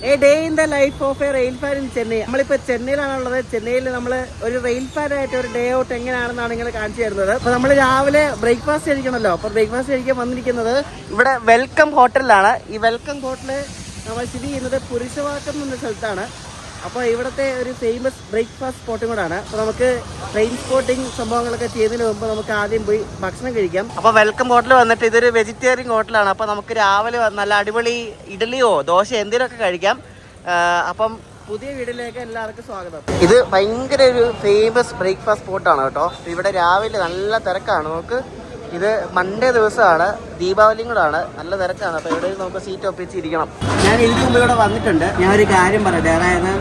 A day in the life of a rail fan in Chennai. നമ്മളിപ്പോൾ ചെന്നൈയിലാണുള്ളത്. ചെന്നൈയിൽ നമ്മൾ ഒരു റെയിൽ ഫാനായിട്ട് ഒരു ഡേ ഔട്ട് എങ്ങനെയാണെന്നാണ് നിങ്ങൾ കാണിച്ചു തരുന്നത്. അപ്പോൾ നമ്മൾ രാവിലെ ബ്രേക്ക്ഫാസ്റ്റ് കഴിക്കണമല്ലോ. അപ്പോൾ ബ്രേക്ക്ഫാസ്റ്റ് കഴിക്കാൻ വന്നിരിക്കുന്നത് ഇവിടെ വെൽക്കം ഹോട്ടലിലാണ്. ഈ വെൽക്കം ഹോട്ടൽ നമ്മൾ സ്ഥിതി ചെയ്യുന്നത് പുരുഷവാക്കം എന്ന സ്ഥലത്താണ്. അപ്പോൾ ഇവിടുത്തെ ഒരു ഫേമസ് ബ്രേക്ക്ഫാസ്റ്റ് സ്പോട്ടും കൂടാണ്. അപ്പോൾ നമുക്ക് ട്രെയിൻ സ്പോട്ടിങ് സംഭവങ്ങളൊക്കെ ചെയ്യുന്നതിന് മുമ്പ് നമുക്ക് ആദ്യം പോയി ഭക്ഷണം കഴിക്കാം. അപ്പോൾ വെൽക്കം ഹോട്ടൽ വന്നിട്ട് ഇതൊരു വെജിറ്റേറിയൻ ഹോട്ടലാണ്. അപ്പോൾ നമുക്ക് രാവിലെ നല്ല അടിപൊളി ഇഡ്ഡലിയോ ദോശ എന്തെങ്കിലുമൊക്കെ കഴിക്കാം. അപ്പം പുതിയ വീട്ടിലേക്ക് എല്ലാവർക്കും സ്വാഗതം. ഇത് ഭയങ്കര ഒരു ഫേമസ് ബ്രേക്ക്ഫാസ്റ്റ് സ്പോട്ടാണ് കേട്ടോ. ഇവിടെ രാവിലെ നല്ല തിരക്കാണ്. നമുക്ക് ഇത് മൺഡേ ദിവസമാണ്, ദീപാവലിയും കൂടെ ആണ്. നല്ല തിരക്കാണ്. അപ്പോൾ ഇവിടെ നമുക്ക് സീറ്റ് ഒപ്പിച്ചിരിക്കണം. ഞാൻ ഇതിന് മുമ്പ് ഇവിടെ വന്നിട്ടുണ്ട്. ഞാനൊരു കാര്യം പറയട്ടെ. അതായത്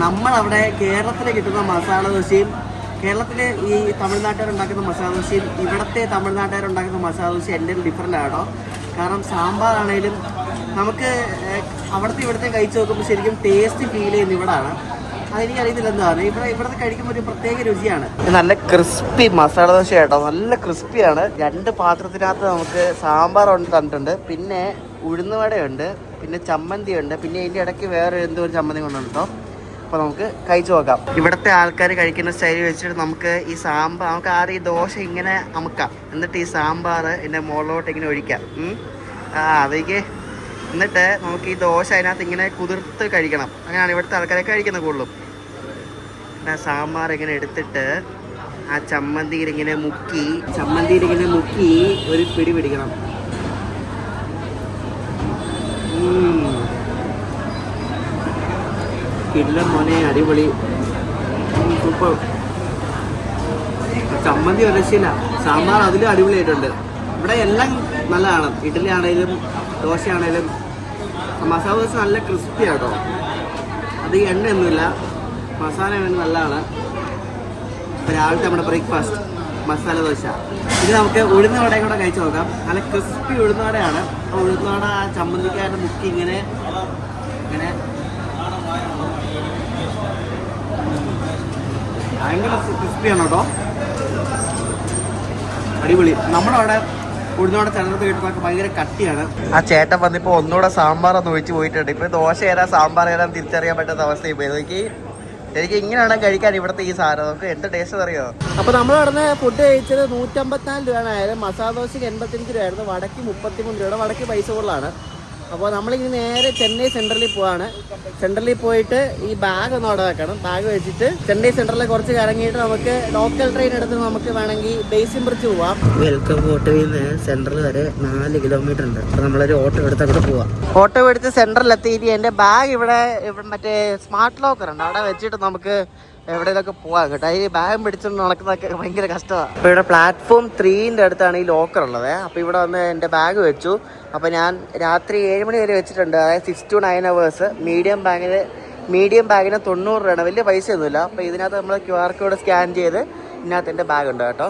നമ്മളവിടെ കേരളത്തിൽ കിട്ടുന്ന മസാല ദോശയും കേരളത്തിൽ ഈ തമിഴ്നാട്ടുകാരുണ്ടാക്കുന്ന മസാല ദോശയും ഇവിടുത്തെ തമിഴ്നാട്ടുകാരുണ്ടാക്കുന്ന മസാല ദോശ എൻ്റെ ഡിഫറൻ്റ് ആണോ. കാരണം സാമ്പാറാണേലും നമുക്ക് അവിടുത്തെ ഇവിടുത്തെ കഴിച്ച് നോക്കുമ്പോൾ ശരിക്കും ടേസ്റ്റ് ഫീൽ ചെയ്യുന്ന ഇവിടാണ്. അതെനിക്കറിയത്തില്ല എന്താണ്. ഇവിടുത്തെ കഴിക്കുമ്പോൾ ഒരു പ്രത്യേക രുചിയാണ്. നല്ല ക്രിസ്പി മസാല ദോശ കേട്ടോ. നല്ല ക്രിസ്പിയാണ്. 2 പാത്രത്തിനകത്ത് നമുക്ക് സാമ്പാർ തന്നിട്ടുണ്ട്, പിന്നെ ഉഴുന്നുവടയുണ്ട്, പിന്നെ ചമ്മന്തി ഉണ്ട്, പിന്നെ ഇതിൻ്റെ ഇടയ്ക്ക് വേറെ എന്തോ ഒരു ചമ്മന്തി കൊണ്ടുണ്ട് കേട്ടോ. അപ്പോൾ നമുക്ക് കഴിച്ചു നോക്കാം. ഇവിടുത്തെ ആൾക്കാർ കഴിക്കുന്ന സ്റ്റൈൽ വെച്ചിട്ട് നമുക്ക് ഈ സാമ്പാർ നമുക്ക് ആദ്യം ഈ ദോശ ഇങ്ങനെ അമുക്കാം, എന്നിട്ട് ഈ സാമ്പാർ ഇതിൻ്റെ മുകളിലോട്ട് ഇങ്ങനെ ഒഴിക്കാം. അതേക്ക് എന്നിട്ട് നമുക്ക് ഈ ദോശ അതിനകത്ത് ഇങ്ങനെ കുതിർത്ത് കഴിക്കണം. അങ്ങനെയാണ് ഇവിടുത്തെ ആൾക്കാരെ കഴിക്കുന്നത് കൂടുതലും. പിന്നെ സാമ്പാർ ഇങ്ങനെ എടുത്തിട്ട് ആ ചമ്മന്തിയിൽ ഇങ്ങനെ മുക്കി ഒരു പിടി പിടിക്കണം. കിടിലൻ മോനെ, അടിപൊളി, സൂപ്പർ. ചമ്മന്തി ഒരശില്ല, സാമ്പാർ അതിലും അടിപൊളിയായിട്ടുണ്ട്. ഇവിടെ എല്ലാം നല്ലതാണ്. ഇഡ്ഡലി ആണേലും ദോശയാണേലും മസാല ദോശ നല്ല ക്രിസ്പി ആട്ടോ. അത് എണ്ണയൊന്നുമില്ല, മസാല നല്ലതാണ്. ഇപ്പോൾ രാവിലത്തെ നമ്മുടെ ബ്രേക്ക്ഫാസ്റ്റ് മസാല ദോശ. ഇത് നമുക്ക് ഉഴുന്നുവടയും കൂടെ കഴിച്ച് നോക്കാം. നല്ല ക്രിസ്പി ഉഴുന്നുവടയാണ്. അപ്പോൾ ഉഴുന്നുവട ആ ചമ്മന്തിക്കാരുടെ മുക്കി ഇങ്ങനെ ഭയങ്കര ക്രിസ്പിയാണ് കേട്ടോ, അടിപൊളി. നമ്മുടെ അവിടെ ഉഴുന്നോടെ ചിലർക്ക് കിട്ടുന്നതൊക്കെ ഭയങ്കര കട്ടിയാണ്. ആ ചേട്ടൻ വന്നിപ്പോൾ ഒന്നുകൂടെ സാമ്പാർ ഒന്ന് ഒഴിച്ച് പോയിട്ടുണ്ട്. ഇപ്പോൾ ദോശ ഏതാ സാമ്പാർ ഏതാ തിരിച്ചറിയാൻ പറ്റാത്ത അവസ്ഥയിൽ പോയി. എനിക്ക് ഇങ്ങനെയാണ് കഴിക്കാൻ ഇവിടുത്തെ ഈ സാധനം. നമുക്ക് എന്ത് ടേസ്റ്റ് അറിയോ. അപ്പോൾ നമ്മൾ അവിടെ ഫുഡ് കഴിച്ചത് 154 രൂപയാണ് ആയാലും. മസാല ദോശയ്ക്ക് 85 രൂപയായിരുന്നു. വടക്ക് 33 രൂപയുടെ. വടക്ക് പൈസ കൂടുതലാണ്. അപ്പോൾ നമ്മളിങ്ങനെ നേരെ ചെന്നൈ സെൻട്രലിൽ പോവാണ്. സെൻട്രലിൽ പോയിട്ട് ഈ ബാഗ് ഒന്ന് അവിടെ വെക്കണം. ബാഗ് വെച്ചിട്ട് ചെന്നൈ സെൻട്രലിൽ കുറച്ച് കറങ്ങിയിട്ട് നമുക്ക് ലോക്കൽ ട്രെയിൻ എടുത്ത് നമുക്ക് വേണമെങ്കിൽ ബേസിൻ ബ്രിഡ്ജ് പോവാം. വെൽക്കം ഹോട്ടലിൽ നിന്ന് സെൻട്രൽ വരെ 4 കിലോമീറ്റർ ഉണ്ട്. അപ്പോൾ നമ്മളൊരു ഓട്ടോ എടുത്ത് അങ്ങോട്ട് പോവാം. ഓട്ടോ എടുത്ത് സെൻട്രലിലെത്തിയിട്ട് എൻ്റെ ബാഗ് ഇവിടെ മറ്റേ സ്മാർട്ട് ലോക്കർ ഉണ്ട്, അവിടെ വെച്ചിട്ട് നമുക്ക് എവിടെയൊക്കെ പോകാം കേട്ടോ. ഈ ബാഗ് പിടിച്ചുകൊണ്ട് നടക്കുന്നതൊക്കെ ഭയങ്കര കഷ്ടമാണ്. അപ്പോൾ ഇവിടെ പ്ലാറ്റ്ഫോം 3ൻ്റെ അടുത്താണ് ഈ ലോക്കർ ഉള്ളത്. അപ്പോൾ ഇവിടെ വന്ന് എൻ്റെ ബാഗ് വെച്ചു. അപ്പോൾ ഞാൻ രാത്രി 7 മണി വരെ വെച്ചിട്ടുണ്ട്. അതായത് 6 to 9 hours. മീഡിയം ബാഗിന് 90 രൂപയാണ്. വലിയ പൈസയൊന്നുമില്ല. അപ്പോൾ ഇതിനകത്ത് നമ്മൾ QR കോഡ് സ്കാൻ ചെയ്ത് ഇതിനകത്ത് എൻ്റെ ബാഗ് ഉണ്ട് കേട്ടോ.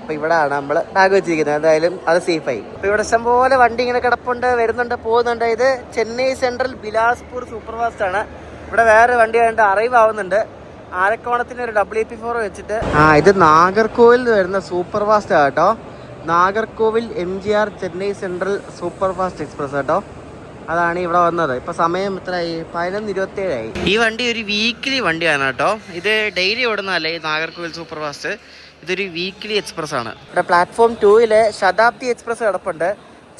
അപ്പോൾ ഇവിടെയാണ് നമ്മൾ ബാഗ് വെച്ചിരിക്കുന്നത്. എന്തായാലും അത് സേഫായി. അപ്പോൾ ഇവിടെ ഇഷ്ടംപോലെ വണ്ടി ഇങ്ങനെ കിടപ്പുണ്ട്, വരുന്നുണ്ട്, പോകുന്നുണ്ട്. ഇത് Chennai central Bilaspur super fast ആണ്. ഇവിടെ വേറെ വണ്ടി ആയിട്ട് അറൈവ് ആവുന്നുണ്ട്. ആരക്കോണത്തിന് ഒരു WP4 വെച്ചിട്ട്. ഇത് നാഗർകോവിൽ വരുന്ന സൂപ്പർ ഫാസ്റ്റ് കേട്ടോ. Nagercoil MGR Chennai central super fast express കേട്ടോ. അതാണ് ഇവിടെ വന്നത്. ഇപ്പോൾ സമയം എത്രയായി? 11:27 ഈ വണ്ടി ഒരു വീക്കിലി വണ്ടിയാണ് കേട്ടോ. ഇത് ഡെയിലി ഓടുന്നതല്ല ഈ നാഗർകോവിൽ സൂപ്പർ ഫാസ്റ്റ്. ഇതൊരു വീക്കിലി എക്സ്പ്രസ് ആണ്. ഇവിടെ പ്ലാറ്റ്ഫോം 2 ശതാബ്ദി എക്സ്പ്രസ് കിടപ്പുണ്ട്,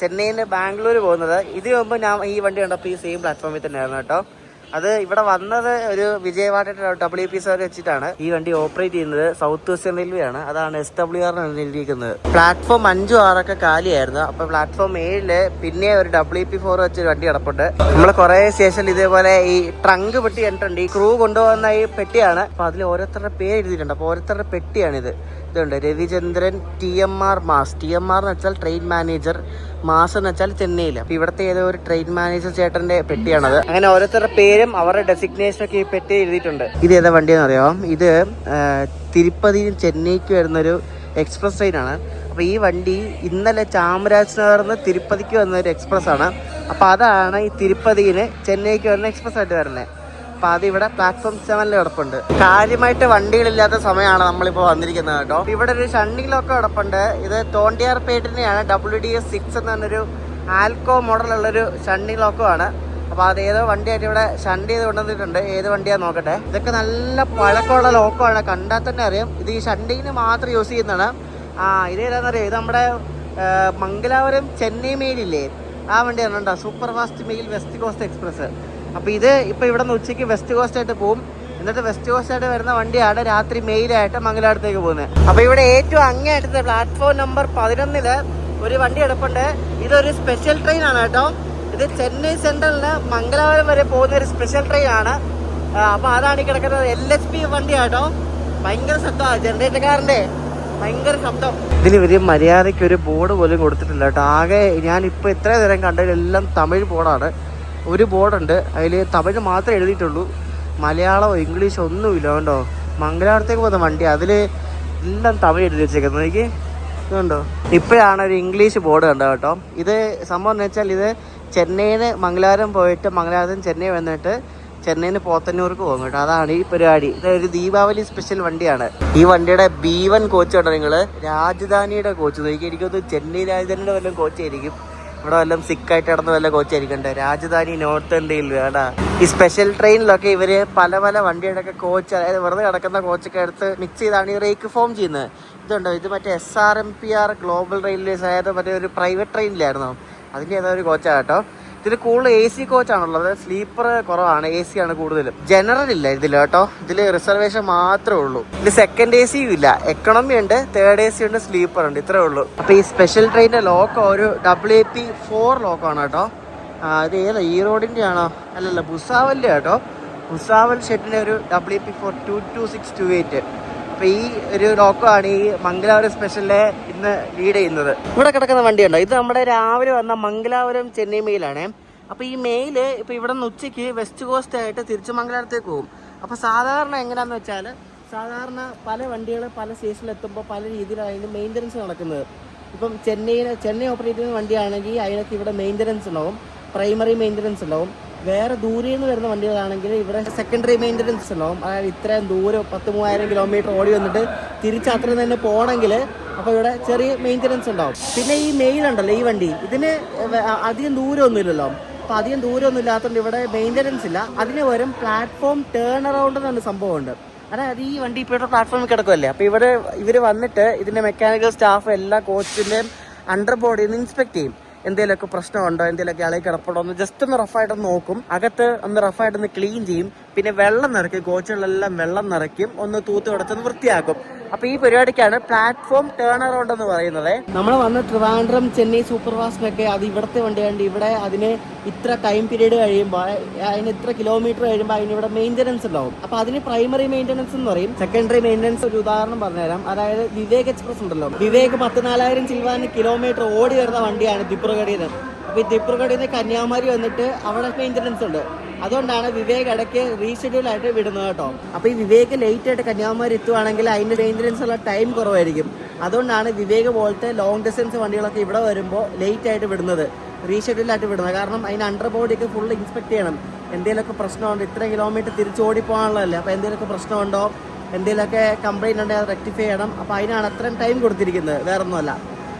ചെന്നൈയിൽ നിന്ന് ബാംഗ്ലൂർ പോകുന്നത്. ഇത് മുമ്പ് ഞാൻ ഈ വണ്ടി കണ്ടപ്പോൾ ഈ സെയിം പ്ലാറ്റ്ഫോമിൽ തന്നെയായിരുന്നു കേട്ടോ. അത് ഇവിടെ വന്നത് ഒരു വിജയവാഡയുടെ WP4 വെച്ചിട്ടാണ്. ഈ വണ്ടി ഓപ്പറേറ്റ് ചെയ്യുന്നത് സൗത്ത് വെസ്റ്റേൺ റെയിൽവേ ആണ്. അതാണ് SWR എഴുതിയിരിക്കുന്നത്. പ്ലാറ്റ്ഫോം 5, 6 കാലിയായിരുന്നു. അപ്പോൾ പ്ലാറ്റ്ഫോം 7 പിന്നെ ഒരു WP4 വെച്ചൊരു വണ്ടി കിടപ്പുണ്ട്. നമ്മൾ കുറേ സ്റ്റേഷനിൽ ഇതേപോലെ ഈ ട്രങ്ക് പെട്ടി കണ്ടിട്ടുണ്ട്. ഈ ക്രൂ കൊണ്ടുപോകുന്ന ഈ പെട്ടിയാണ്. അപ്പോൾ അതിൽ ഓരോരുത്തരുടെ പേര് എഴുതിയിട്ടുണ്ട്. അപ്പോൾ ഓരോരുത്തരുടെ പെട്ടിയാണിത്. ഇതുണ്ട് രവിചന്ദ്രൻ TMR മാസ്. TMR എന്ന് വെച്ചാൽ ട്രെയിൻ മാനേജർ, മാസ് എന്ന് വെച്ചാൽ ചെന്നൈയിൽ. അപ്പോൾ ഇവിടുത്തെ ഏതോ ഒരു ട്രെയിൻ മാനേജർ ചേട്ടൻ്റെ പെട്ടിയാണത്. അങ്ങനെ ഓരോരുത്തരുടെ പേരും അവരുടെ ഡെസിഗ്നേഷനൊക്കെ ഈ പെട്ടി എഴുതിയിട്ടുണ്ട്. ഇത് ഏതാ വണ്ടിയെന്ന് അറിയാം. ഇത് തിരുപ്പതിയും ചെന്നൈക്ക് വരുന്നൊരു എക്സ്പ്രസ് ട്രെയിനാണ്. അപ്പോൾ ഈ വണ്ടി ഇന്നലെ ചാമരാജ് നഗറിൽ നിന്ന് തിരുപ്പതിക്ക് വന്നൊരു എക്സ്പ്രസ് ആണ്. അപ്പോൾ അതാണ് ഈ തിരുപ്പതിന് ചെന്നൈക്ക് വരുന്ന എക്സ്പ്രസ് ആയിട്ട് വരുന്നത്. അപ്പോൾ അതിവിടെ പ്ലാറ്റ്ഫോം 7 കിടപ്പുണ്ട്. കാര്യമായിട്ട് വണ്ടികളില്ലാത്ത സമയമാണ് നമ്മളിപ്പോൾ വന്നിരിക്കുന്നത് കേട്ടോ. ഇവിടെ ഒരു ഷണ്ണിംഗ് ലോക്ക് കിടപ്പുണ്ട്. ഇത് തോണ്ടിയാർപേട്ടിനെയാണ്. WDS 6 എന്ന് പറഞ്ഞൊരു ആൽക്കോ മോഡലുള്ളൊരു ഷണ്ണിംഗ് ലോക്കുമാണ്. അപ്പോൾ അത് ഏതോ വണ്ടിയായിട്ട് ഇവിടെ ഷണ്ട് ചെയ്ത് കൊണ്ടുവന്നിട്ടുണ്ട്. ഏത് വണ്ടിയാന്ന് നോക്കട്ടെ. ഇതൊക്കെ നല്ല പഴക്കമുള്ള ലോക്കമാണ്, കണ്ടാൽ തന്നെ അറിയാം. ഇത് ഈ ഷണ്ടിങ്ങിന് മാത്രം യൂസ് ചെയ്യുന്നതാണ്. ഇതേതാണെന്നറിയാം, ഇത് നമ്മുടെ മംഗലാപുരം ചെന്നൈ മെയിലില്ലേ, ആ വണ്ടിയാണ് കേട്ടോ, super fast mail west coast express. അപ്പോൾ ഇത് ഇപ്പോൾ ഇവിടെ നിന്ന് ഉച്ചയ്ക്ക് വെസ്റ്റ് കോസ്റ്റ് ആയിട്ട് പോകും. എന്നിട്ട് വെസ്റ്റ് കോസ്റ്റ് ആയിട്ട് വരുന്ന വണ്ടിയാണ് രാത്രി മെയിലായിട്ട് മംഗലാപുരത്തേക്ക് പോകുന്നത്. അപ്പോൾ ഇവിടെ ഏറ്റവും അങ്ങേയറ്റത്തെ പ്ലാറ്റ്ഫോം നമ്പർ 11 ഒരു വണ്ടി എടുപ്പുണ്ട്. ഇതൊരു സ്പെഷ്യൽ ട്രെയിൻ ആണ് കേട്ടോ. ഇത് ചെന്നൈ സെൻട്രലിന് മംഗലാപുരം വരെ പോകുന്ന ഒരു സ്പെഷ്യൽ ട്രെയിൻ ആണ്. അപ്പോൾ അതാണ് ഈ കിടക്കുന്നത്. LHP വണ്ടിയാട്ടോ. ഭയങ്കര ശബ്ദമാണ് ജനറേറ്റർക്കാരൻ്റെ, ഭയങ്കര ശബ്ദം. ഇതിൽ വലിയ മര്യാദയ്ക്ക് ഒരു ബോർഡ് പോലും കൊടുത്തിട്ടില്ല കേട്ടോ. ആകെ ഞാനിപ്പോൾ ഇത്ര നേരം കണ്ടതിലെല്ലാം തമിഴ് ബോർഡാണ്. ഒരു ബോർഡുണ്ട്, അതിൽ തമിഴ് മാത്രമേ എഴുതിയിട്ടുള്ളൂ, മലയാളമോ ഇംഗ്ലീഷോ ഒന്നുമില്ല കേട്ടോ. മംഗലാപുരത്തേക്ക് പോകുന്ന വണ്ടി, അതിൽ എല്ലാം തമിഴ് എഴുതി വെച്ചേക്കുന്നത്. എനിക്ക് ഇതുണ്ടോ, ഇപ്പോഴാണ് ഒരു ഇംഗ്ലീഷ് ബോർഡ് കണ്ടോ കേട്ടോ. ഇത് സംഭവം എന്ന് വെച്ചാൽ ഇത് ചെന്നൈയിൽ നിന്ന് മംഗലാപുരം പോയിട്ട് മംഗലാപുരം ചെന്നൈ വന്നിട്ട് ചെന്നൈയിൽ നിന്ന് പോത്തന്നൂർക്ക് പോകും കേട്ടോ. അതാണ് ഈ പരിപാടി. ഇതൊരു ദീപാവലി സ്പെഷ്യൽ വണ്ടിയാണ്. ഈ വണ്ടിയുടെ B1 കോച്ച് കണ്ടോ നിങ്ങൾ, രാജധാനിയുടെ കോച്ച് നോക്കി. എനിക്കൊന്ന് ചെന്നൈ രാജധാനിയുടെ വല്ലതും കോച്ചായിരിക്കും. ഇവിടെ വല്ലതും സിക്കായിട്ട് കിടന്ന് വല്ല കോച്ചായിരിക്കണ്ടേ. രാജധാനി നോർത്ത് ഇന്ത്യയിൽ വേടാ. ഈ സ്പെഷ്യൽ ട്രെയിനിലൊക്കെ ഇവർ പല പല വണ്ടിയുടെ ഒക്കെ കോച്ച്, അതായത് വെറുതെ കിടക്കുന്ന കോച്ചൊക്കെ എടുത്ത് മിക്സ് ചെയ്താണ് ഈ റേക്ക് ഫോം ചെയ്യുന്നത്. ഇതുണ്ടോ, ഇത് മറ്റേ SRMPR ഗ്ലോബൽ റെയിൽവേസ്, അതായത് മറ്റേ ഒരു പ്രൈവറ്റ് ട്രെയിനിലായിരുന്നോ, അതിൻ്റെ ഏതോ ഒരു കോച്ചാണ് കേട്ടോ. ഇതിൽ കൂടുതൽ AC കോച്ചാണുള്ളത്. സ്ലീപ്പർ കുറവാണ്, AC ആണ് കൂടുതലും. ജനറൽ ഇല്ല ഇതിൽ കേട്ടോ. ഇതിൽ റിസർവേഷൻ മാത്രമേ ഉള്ളൂ. ഇതിൽ സെക്കൻഡ് AC യും ഇല്ല. എക്കണോമി ഉണ്ട്, തേർഡ് AC ഉണ്ട്, സ്ലീപ്പർ ഉണ്ട്, ഇത്രേ ഉള്ളൂ. അപ്പോൾ ഈ സ്പെഷ്യൽ ട്രെയിനിൻ്റെ ലോക്കോ ഒരു WAP4 ലോക്കമാണ് കേട്ടോ. ഇത് ഏതാ, ഈ റോഡിൻ്റെ ആണോ? അല്ലല്ല, ഭുസാവലിൻ്റെ കേട്ടോ. ഭുസാവൽ ഷെഡിൻ്റെ ഒരു WAP4 22628. അപ്പോൾ ഈ ഒരു ലോക്കമാണ് ഈ മംഗലാപുരം സ്പെഷ്യലിലെ ഇന്ന് ലീഡ് ചെയ്യുന്നത്. ഇവിടെ കിടക്കുന്ന വണ്ടിയുണ്ടോ, ഇത് നമ്മുടെ രാവിലെ വന്ന മംഗലാപുരം ചെന്നൈ മെയിലാണ്. അപ്പോൾ ഈ മെയിൽ ഇപ്പോൾ ഇവിടെ നിന്ന് ഉച്ചയ്ക്ക് വെസ്റ്റ് കോസ്റ്റ് ആയിട്ട് തിരിച്ച് മംഗലാപുരത്തേക്ക് പോകും. അപ്പോൾ സാധാരണ എങ്ങനെയാണെന്ന് വെച്ചാൽ, സാധാരണ പല വണ്ടികൾ പല സ്റ്റേഷനിൽ എത്തുമ്പോൾ പല രീതിയിലാണ് അതിന് മെയിൻ്റനൻസ് നടക്കുന്നത്. ഇപ്പം ചെന്നൈ ഓപ്പറേറ്റ് ചെയ്യുന്ന വണ്ടിയാണെങ്കിൽ അതിനൊക്കെ ഇവിടെ മെയിൻ്റനൻസ് ഉണ്ടാവും, പ്രൈമറി മെയിൻ്റനൻസ് ഉണ്ടാവും. വേറെ ദൂരെ നിന്ന് വരുന്ന വണ്ടികളാണെങ്കിൽ ഇവിടെ സെക്കൻഡറി മെയിൻ്റനൻസ് ഉണ്ടാവും. അതായത് ഇത്രയും ദൂരം 10,000 കിലോമീറ്റർ ഓടി വന്നിട്ട് തിരിച്ച് അത്രയും തന്നെ പോകണമെങ്കിൽ അപ്പോൾ ഇവിടെ ചെറിയ മെയിൻ്റനൻസ് ഉണ്ടാവും. പിന്നെ ഈ മെയിലുണ്ടല്ലോ, ഈ വണ്ടി ഇതിന് അധികം ദൂരമൊന്നും ഇല്ലല്ലോ. അപ്പോൾ അധികം ദൂരമൊന്നും ഇല്ലാത്തതുകൊണ്ട് ഇവിടെ മെയിൻ്റനൻസ് ഇല്ല. അതിന് പകരം പ്ലാറ്റ്ഫോം ടേൺ അറൗണ്ട് എന്നൊരു സംഭവമുണ്ട്. അതായത് ഈ വണ്ടി ഇപ്പോൾ ഇവിടെ പ്ലാറ്റ്ഫോമിൽ കിടക്കുമല്ലേ, അപ്പോൾ ഇവർ വന്നിട്ട് ഇതിൻ്റെ മെക്കാനിക്കൽ സ്റ്റാഫ് എല്ലാ കോച്ചിൻ്റെയും അണ്ടർ ബോഡിയിൽ നിന്ന് ഇൻസ്പെക്ട് ചെയ്യും. എന്തെങ്കിലുമൊക്കെ പ്രശ്നമുണ്ടോ, എന്തെങ്കിലുമൊക്കെ ഇളകി കിടപ്പുണ്ടോ എന്ന് ജസ്റ്റ് ഒന്ന് റഫായിട്ടൊന്ന് നോക്കും. അകത്ത് ഒന്ന് റഫായിട്ടൊന്ന് ക്ലീൻ ചെയ്യും. പിന്നെ വെള്ളം നിറയ്ക്കും, കോച്ചുകളിലെല്ലാം വെള്ളം നിറയ്ക്കും, ഒന്ന് തൂത്ത് കൊടുത്തൊന്ന് വൃത്തിയാക്കും. അപ്പോൾ ഈ പരിപാടിക്കാണ് പ്ലാറ്റ്ഫോം ടേൺ അറൗണ്ട് എന്ന് പറയുന്നത്. നമ്മൾ വന്ന് ട്രിവാൻഡ്രം ചെന്നൈ സൂപ്പർ ഫാസ്റ്റിനൊക്കെ അത് ഇവിടുത്തെ വണ്ടിയുണ്ട്. ഇവിടെ അതിന് ഇത്ര ടൈം പീരീഡ് കഴിയുമ്പോൾ, അതിന് ഇത്ര കിലോമീറ്റർ കഴിയുമ്പോൾ അതിന് ഇവിടെ മെയിൻ്റനൻസ് ഉണ്ടാവും. അപ്പോൾ അതിന് പ്രൈമറി മെയിൻ്റനൻസ് എന്ന് പറയും. സെക്കൻഡറി മെയിൻ്റനൻസ് ഒരു ഉദാഹരണം പറഞ്ഞുതരാം. അതായത് വിവേക് എക്സ്പ്രസ് ഉണ്ടല്ലോ, വിവേക് 14,000 ചിൽവാൻ കിലോമീറ്റർ ഓടി വരുന്ന വണ്ടിയാണ് ദിബ്രുഗഡിയിൽ നിന്ന്. അപ്പോൾ ഈ ദിബ്രുഗഡിൽ നിന്ന് കന്യാകുമാരി വന്നിട്ട് അവിടെ മെയിൻ്റനൻസ് ഉണ്ട്. അതുകൊണ്ടാണ് വിവേക് ഇടയ്ക്ക് റീഷെഡ്യൂൾ ആയിട്ട് വിടുന്നത് കേട്ടോ. അപ്പോൾ ഈ വിവേക് ലേറ്റ് ആയിട്ട് കന്യാകുമാരി എത്തുവാണെങ്കിൽ അതിൻ്റെ മെയിൻ്റനൻസ് ഉള്ള ടൈം കുറവായിരിക്കും. അതുകൊണ്ടാണ് വിവേക് പോലത്തെ ലോങ് ഡിസ്റ്റൻസ് വണ്ടികളൊക്കെ ഇവിടെ വരുമ്പോൾ ലേറ്റ് ആയിട്ട് വിടുന്നത്, റീഷെഡ്യൂൾ ആയിട്ട് വിടുന്നത്. കാരണം അതിന് അണ്ടർ ബോഡിയൊക്കെ ഫുൾ ഇൻസ്പെക്ട് ചെയ്യണം. എന്തെങ്കിലുമൊക്കെ പ്രശ്നമുണ്ടോ, ഇത്ര കിലോമീറ്റർ തിരിച്ച് ഓടിപ്പോകാനുള്ളതല്ലേ, അപ്പോൾ എന്തെങ്കിലുമൊക്കെ പ്രശ്നമുണ്ടോ, എന്തെങ്കിലുമൊക്കെ കംപ്ലൈൻറ്റ് ഉണ്ടെങ്കിൽ അത് റെക്ടിഫൈ ചെയ്യണം. അപ്പോൾ അതിനാണ് അത്രയും ടൈം കൊടുത്തിരിക്കുന്നത്, വേറൊന്നുമല്ല.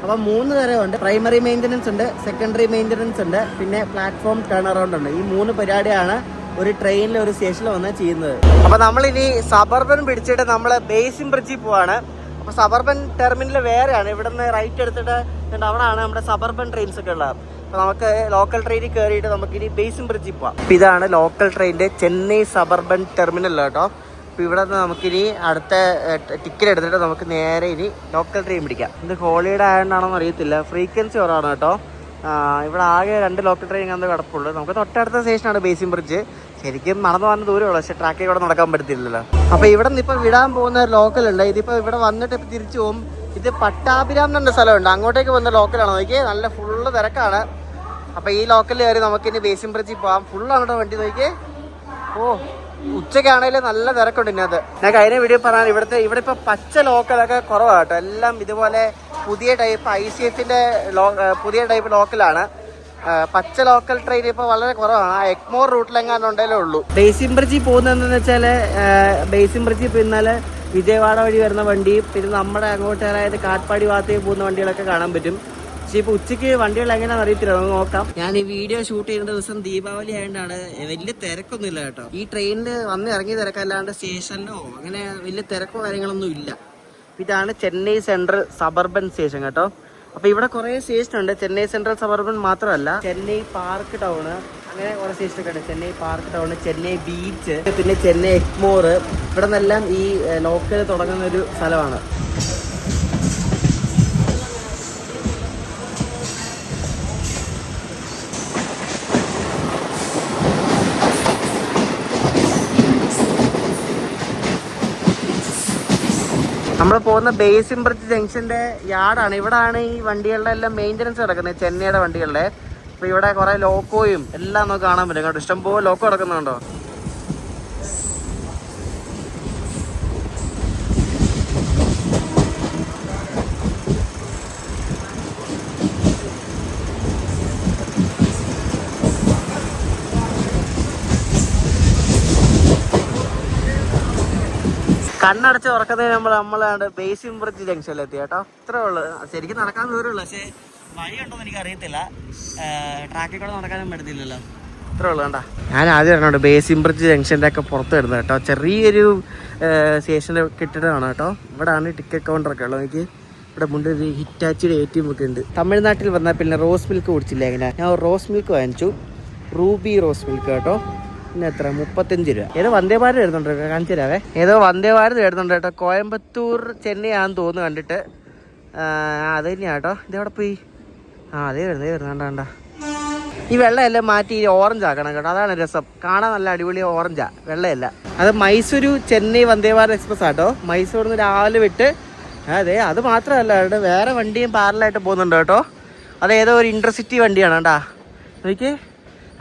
അപ്പം 3 തരമുണ്ട്. പ്രൈമറി മെയിൻ്റനൻസ് ഉണ്ട്, സെക്കൻഡറി മെയിൻ്റനൻസ് ഉണ്ട്, പിന്നെ പ്ലാറ്റ്ഫോം ടേൺ അറൗണ്ട് ഉണ്ട്. ഈ 3 പരിപാടിയാണ് ഒരു ട്രെയിനിൽ ഒരു സ്റ്റേഷനിൽ വന്ന് ചെയ്യുന്നത്. അപ്പോൾ നമ്മളിനി സബർബൻ പിടിച്ചിട്ട് നമ്മൾ ബേസിൻ ബ്രിഡ്ജിൽ പോവാണ്. അപ്പോൾ സബർബൻ ടെർമിനൽ വേറെയാണ്. ഇവിടെ നിന്ന് റൈറ്റ് എടുത്തിട്ട് അവിടെയാണ് നമ്മുടെ സബർബൻ ട്രെയിൻസ് ഒക്കെ ഉള്ളത്. അപ്പോൾ നമുക്ക് ലോക്കൽ ട്രെയിനിൽ കയറിയിട്ട് നമുക്കിനി ബേസിൻ ബ്രിഡ്ജിൽ പോവാം. അപ്പോൾ ഇതാണ് ലോക്കൽ ട്രെയിനിൻ്റെ ചെന്നൈ സബർബൻ ടെർമിനൽ കേട്ടോ. അപ്പോൾ ഇവിടെ നിന്ന് നമുക്കിനി അടുത്ത ടിക്കറ്റ് എടുത്തിട്ട് നമുക്ക് നേരെ ഇനി ലോക്കൽ ട്രെയിൻ പിടിക്കാം. ഇത് ഹോളിഡേ ആയതുകൊണ്ടാണോ അറിയത്തില്ല, ഫ്രീക്വൻസി കുറവാണ് കേട്ടോ. ഇവിടെ ആകെ 2 ലോക്കൽ ട്രെയിൻ അന്ന് കിടപ്പുള്ളൂ. നമുക്ക് തൊട്ടടുത്ത സ്റ്റേഷനാണ് ബേസിൻ ബ്രിഡ്ജ്. ശരിക്കും നടന്നു പോകുന്ന ദൂരമുള്ളൂ, പക്ഷേ ട്രാക്കിൽ കൂടെ നടക്കാൻ പറ്റത്തില്ലല്ലോ. അപ്പോൾ ഇവിടെ നിന്ന് ഇപ്പോൾ വിടാൻ പോകുന്ന ഒരു ലോക്കലുണ്ട്. ഇതിപ്പോൾ ഇവിടെ വന്നിട്ട് ഇപ്പോൾ തിരിച്ചു പോകും. ഇത് പട്ടാഭിരാം എന്ന സ്ഥലമുണ്ട്, അങ്ങോട്ടേക്ക് വന്ന ലോക്കലാണ്. നോക്കിയേ, നല്ല ഫുള്ള് തിരക്കാണ്. അപ്പോൾ ഈ ലോക്കലിൽ കയറി നമുക്കിനി ബേസിൻ ബ്രിഡ്ജിൽ പോകാം. ഫുള്ളാണ് കേട്ടോ വണ്ടി. നോക്കിയേ, ഓ ഉച്ചയ്ക്കാണെങ്കിലും നല്ല തിരക്കുണ്ട് ഇതിനകത്ത്. ഞാൻ കഴിഞ്ഞ വീഡിയോ പറഞ്ഞാൽ ഇവിടെ ഇപ്പോൾ പച്ച ലോക്കലൊക്കെ കുറവാണ് കേട്ടോ. എല്ലാം ഇതുപോലെ പുതിയ ടൈപ്പ് ICFന്റെ പുതിയ ടൈപ്പ് ലോക്കലാണ്. പച്ച ലോക്കൽ ട്രെയിൻ ഇപ്പോൾ വളരെ കുറവാണ്. എഗ്മോർ റൂട്ടിലെങ്ങാനും ഉണ്ടല്ലേ ഉള്ളൂ. ബേസിൻ ബ്രിഡ്ജിൽ പോകുന്നതെന്ന് വെച്ചാൽ, ബേസിൻ ബ്രിഡ്ജിൽ പിന്നാലെ വിജയവാഡ വഴി വരുന്ന വണ്ടി, പിന്നെ നമ്മുടെ അങ്ങോട്ട് അതായത് കാട്ട്പാടി ഭാഗത്തേക്ക് പോകുന്ന വണ്ടികളൊക്കെ കാണാൻ പറ്റും. പക്ഷെ ഇപ്പൊ ഉച്ചയ്ക്ക് വണ്ടികൾ എങ്ങനെയാണെന്ന് അറിയത്തില്ല, നമുക്ക് നോക്കാം. ഞാൻ ഈ വീഡിയോ ഷൂട്ട് ചെയ്യുന്ന ദിവസം ദീപാവലി ആയതുകൊണ്ടാണ് വലിയ തിരക്കൊന്നുമില്ല കേട്ടോ. ഈ ട്രെയിനിൽ വന്ന് ഇറങ്ങി തിരക്കല്ലാണ്ട് സ്റ്റേഷനിലോ അങ്ങനെ വലിയ തിരക്കോ കാര്യങ്ങളൊന്നും ഇല്ല. ഇതാണ് ചെന്നൈ സെൻട്രൽ സബർബൻ സ്റ്റേഷൻ കേട്ടോ. അപ്പൊ ഇവിടെ കുറെ സ്റ്റേഷൻ ഉണ്ട്. ചെന്നൈ സെൻട്രൽ സബർബൻ മാത്രമല്ല, ചെന്നൈ പാർക്ക് ടൗണ്, അങ്ങനെ കുറെ സ്റ്റേഷൻ ഒക്കെ ഉണ്ട്. Chennai park town, Chennai beach, പിന്നെ ചെന്നൈ എഗ്മോർ, ഇവിടെ നിന്നെല്ലാം ഈ ലോക്കൽ തുടങ്ങുന്ന ഒരു സ്ഥലമാണ്. നമ്മൾ പോകുന്ന ബേസിൻ ബ്രിഡ്ജ് ജംഗ്ഷന്റെ യാർഡാണ്. ഇവിടാണ് ഈ വണ്ടികളുടെ എല്ലാം മെയിൻ്റനൻസ് നടക്കുന്നത്, ചെന്നൈയുടെ വണ്ടികളുടെ. അപ്പൊ ഇവിടെ കുറെ ലോക്കോയും എല്ലാം നമുക്ക് കാണാൻ പറ്റും കേട്ടോ. ഇഷ്ടംപോലെ ലോക്കോ നടക്കുന്നുണ്ടോ. കണ്ണടച്ച് തുറക്കുന്നതിന് നമ്മളാണ് ബേസിൻ ബ്രിഡ്ജ് ജംഗ്ഷനിലെത്തി കേട്ടോ. ഇത്രേ ഉള്ളു. ശരിക്കും നടക്കാൻ ദൂരമുള്ളൂ, പക്ഷേ വഴിയുണ്ടോന്ന് എനിക്ക് അറിയത്തില്ല. ട്രാക്കിൽ കൂടെ നടക്കാനും പറ്റത്തില്ലല്ലോ. ഇത്രേ ഉള്ളു കണ്ടാ. ഞാൻ ആദ്യം പറഞ്ഞോണ്ട് ബേസിൻ ബ്രിഡ്ജ് ജംഗ്ഷൻ്റെ ഒക്കെ പുറത്ത് വരുന്നത് കേട്ടോ. ചെറിയൊരു സ്റ്റേഷൻ്റെ കെട്ടിടമാണ് കേട്ടോ. ഇവിടെയാണ് ടിക്കറ്റ് കൗണ്ടറൊക്കെ ഉള്ളത്. എനിക്ക് ഇവിടെ മുന്നിൽ ഒരു ഹിറ്റാച്ചിയുടെ ATM ഒക്കെ ഉണ്ട്. തമിഴ്നാട്ടിൽ വന്നാൽ പിന്നെ റോസ് മിൽക്ക് കുടിച്ചില്ല. എങ്ങനെ ഞാൻ റോസ് മിൽക്ക് വാങ്ങിച്ചു, റൂബി റോസ് മിൽക്ക് കേട്ടോ. പിന്നെ എത്ര 35 രൂപ. ഏതോ വന്ദേ ഭാരത് എഴുതുന്നുണ്ട്, കാണിച്ചു തരാവേ. ഏതോ വന്ദേ ഭാരത് എഴുതുന്നുണ്ട് കേട്ടോ. കോയമ്പത്തൂർ ചെന്നൈ ആണെന്ന് തോന്നുന്നു കണ്ടിട്ട്. അത് തന്നെയാ കേട്ടോ. ഇതെവിടെ പോയി? അതേ വരുന്നത് കണ്ട. ഈ വെള്ളമെല്ലാം മാറ്റി ഓറഞ്ച് ആക്കണം കേട്ടോ, അതാണ് രസം. കാണാൻ നല്ല അടിപൊളി ഓറഞ്ചാ, വെള്ളയല്ല. അത് മൈസൂരു ചെന്നൈ വന്ദേ ഭാരത് എക്സ്പ്രസ് ആട്ടോ. മൈസൂരിൽ നിന്ന് രാവിലെ വിട്ട്. അതെ, അത് മാത്രമല്ല കേട്ടോ, വേറെ വണ്ടിയും പാരലായിട്ട് പോകുന്നുണ്ട് കേട്ടോ. അത് ഏതോ ഒരു ഇന്റർസിറ്റി വണ്ടിയാണ് കേട്ടാ. നോക്കിയേ,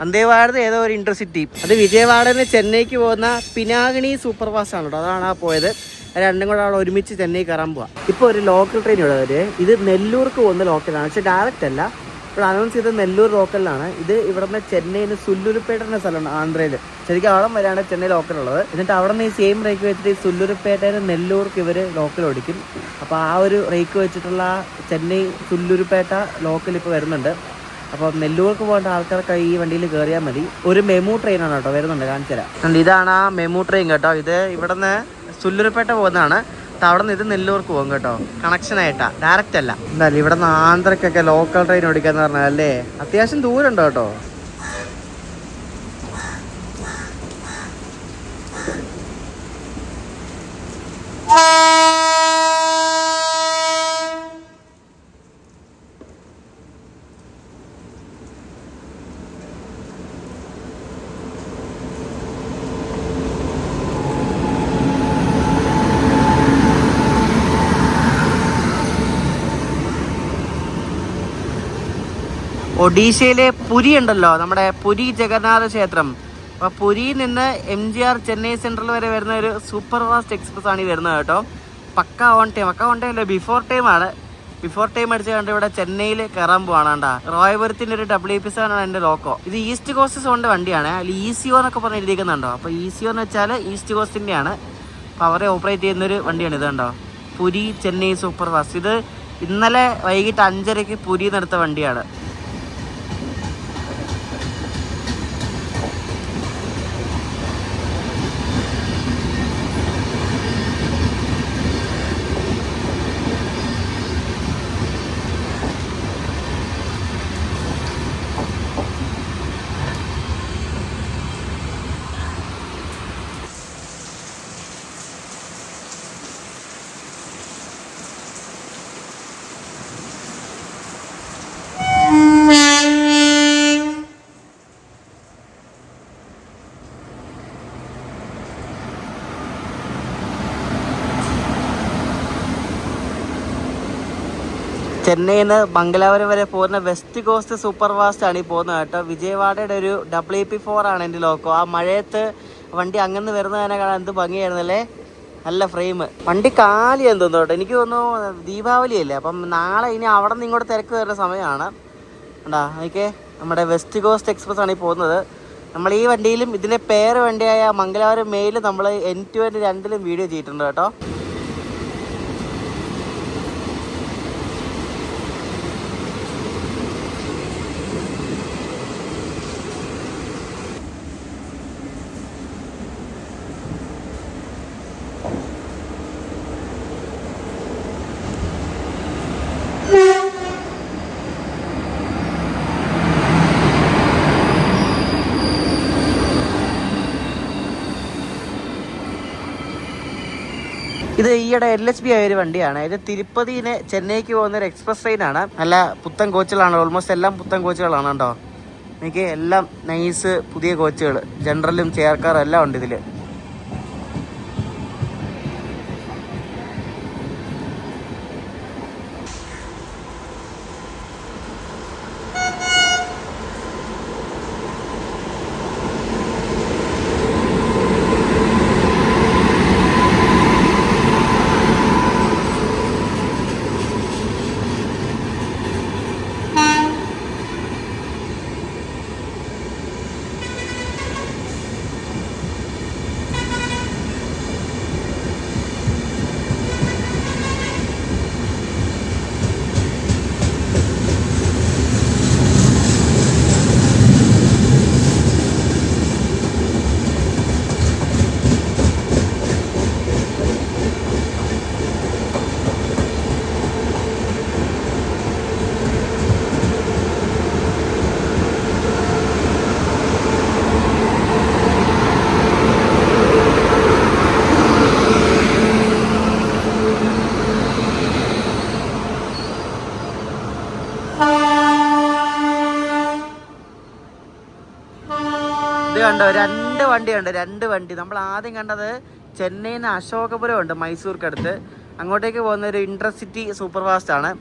വന്ദേ ഭാരത് ഏതോ ഒരു ഇന്റർസിറ്റി. അത് വിജയവാഡയിൽ ചെന്നൈക്ക് പോകുന്ന പിനാകിനി സൂപ്പർ ഫാസ്റ്റ് ആണ് കേട്ടോ. അതാണ് പോയത്. രണ്ടും കൂടെ അവിടെ ഒരുമിച്ച് ചെന്നൈ കയറാൻ പോവാം. ഇപ്പോൾ ഒരു ലോക്കൽ ട്രെയിൻ ഇവിടെ വരും. ഇത് നെല്ലൂർക്ക് പോകുന്ന ലോക്കലാണ്, പക്ഷെ ഡയറക്റ്റ് അല്ല. ഇവിടെ അനൗൺസ് ചെയ്തത് നെല്ലൂർ ലോക്കലിലാണ്. ഇത് ഇവിടെ നിന്ന് ചെന്നൈയിൽ സുല്ലൂരുപേട്ട എന്ന സ്ഥലമുണ്ട് ആന്ധ്രയിൽ. ശരിക്കും അവിടെ വരെയാണ് ചെന്നൈ ലോക്കലുള്ളത്. എന്നിട്ട് അവിടെ നിന്ന് ഈ സെയിം റേക്ക് വെച്ചിട്ട് ഈ സുല്ലൂരുപേട്ടയിൽ നെല്ലൂർക്ക് ഇവർ ലോക്കൽ ഓടിക്കും. അപ്പോൾ ആ ഒരു റേക്ക് വെച്ചിട്ടുള്ള ചെന്നൈ സുല്ലൂരുപേട്ട ലോക്കൽ ഇപ്പോൾ വരുന്നുണ്ട്. അപ്പോൾ നെല്ലൂർക്ക് പോകേണ്ട ആൾക്കാർക്ക് ഈ വണ്ടിയിൽ കയറിയാൽ മതി. ഒരു മെമു ട്രെയിനാണ് കേട്ടോ വരുന്നുണ്ട്, കാണിച്ചു തരാം. ഇതാണ് ആ മെമു ട്രെയിൻ കേട്ടോ. ഇത് ഇവിടെ നിന്ന് സുല്ലൂരുപേട്ട പോകുന്നതാണ്. അവിടെ നിന്ന് ഇത് നെല്ലൂർക്ക് പോകും കേട്ടോ. കണക്ഷനായിട്ടാ, ഡയറക്റ്റ് അല്ല. എന്തായാലും ഇവിടെ നിന്ന് ആന്ധ്രക്കൊക്കെ ലോക്കൽ ട്രെയിൻ ഓടിക്കാന്ന് പറഞ്ഞാൽ അല്ലേ, അത്യാവശ്യം ദൂരമുണ്ടോ കേട്ടോ. ഒഡീഷയിലെ പുരി ഉണ്ടല്ലോ, നമ്മുടെ പുരി ജഗന്നാഥ ക്ഷേത്രം. അപ്പോൾ പുരിയിൽ നിന്ന് MGR ചെന്നൈ സെൻട്രൽ വരെ വരുന്ന ഒരു സൂപ്പർ ഫാസ്റ്റ് എക്സ്പ്രസ് ആണ് ഈ വരുന്നത് കേട്ടോ. പക്ക ഓൺ ടൈം അല്ലേ, ബിഫോർ ടൈം ആണ്. ബിഫോർ ടൈം അടിച്ച് കണ്ട് ഇവിടെ ചെന്നൈയിൽ കയറാൻ പോവാണ് കേട്ടോ. റോയപുരത്തിൻ്റെ ഒരു WP7 ആണ് എൻ്റെ ലോക്കോ. ഇത് ഈസ്റ്റ് കോസ്റ്റ് സോണിൻ്റെ വണ്ടിയാണ്. അതിൽ ECO എന്നൊക്കെ പറഞ്ഞ് എഴുതിയിരിക്കുന്നുണ്ടോ. അപ്പോൾ ECO എന്ന് വെച്ചാൽ ഈസ്റ്റ് കോസ്റ്റിൻ്റെ ആണ്. അപ്പോൾ അവരെ ഓപ്പറേറ്റ് ചെയ്യുന്നൊരു വണ്ടിയാണ് ഇത് കണ്ടോ, പുരി ചെന്നൈ സൂപ്പർ ഫാസ്റ്റ്. ഇത് ഇന്നലെ വൈകിട്ട് 5:30 പുരിയിൽ നിന്ന് എടുത്ത വണ്ടിയാണ്. ചെന്നൈയിൽ നിന്ന് മംഗലാപുരം വരെ പോകുന്ന വെസ്റ്റ് കോസ്റ്റ് സൂപ്പർ ഫാസ്റ്റ് ആണ് ഈ പോകുന്നത് കേട്ടോ. വിജയവാഡയുടെ ഒരു WP4 ആണ് എൻ്റെ ലോക്കോ. ആ മഴയത്ത് വണ്ടി അങ്ങനെ വരുന്നതിനെ കാണാൻ എന്ത് ഭംഗിയായിരുന്നല്ലേ, നല്ല ഫ്രെയിം. വണ്ടി കാലിയാന്ന് തോന്നുന്നു കേട്ടോ. എനിക്ക് തോന്നുന്നു ദീപാവലിയല്ലേ, അപ്പം നാളെ ഇനി അവിടെ നിന്ന് ഇങ്ങോട്ട് തിരക്ക് വരുന്ന സമയമാണ്. ഉണ്ടാ നോക്കിയേ, നമ്മുടെ വെസ്റ്റ് കോസ്റ്റ് എക്സ്പ്രസ് ആണ് ഈ പോകുന്നത്. നമ്മൾ ഈ വണ്ടിയിലും ഇതിൻ്റെ പേര് വണ്ടിയായ മംഗലാപുരം മെയിൽ നമ്മൾ N2 രണ്ടിലും വീഡിയോ ചെയ്തിട്ടുണ്ട് കേട്ടോ. ഇത് ഈയിടെ LHB ആയ ഒരു വണ്ടിയാണ്. ഇത് തിരുപ്പതിന് ചെന്നൈക്ക് പോകുന്ന ഒരു എക്സ്പ്രസ് ട്രെയിനാണ്. നല്ല പുത്തൻ കോച്ചുകളാണ്, ഓൾമോസ്റ്റ് എല്ലാം പുത്തൻ കോച്ചുകളാണ് കേട്ടോ. എനിക്ക് എല്ലാം നൈസ് പുതിയ കോച്ചുകൾ, ജനറലും ചെയർക്കാറും എല്ലാം ഉണ്ട് ഇതിൽ. കണ്ടോ, രണ്ട് വണ്ടി. നമ്മൾ ആദ്യം കണ്ടത് ചെന്നൈയിൽ നിന്ന് അശോകപുരം ഉണ്ട്, മൈസൂർക്കടുത്ത്. അങ്ങോട്ടേക്ക് പോകുന്ന ഒരു ഇന്റർസിറ്റി സൂപ്പർ ഫാസ്റ്റ് ആണ്.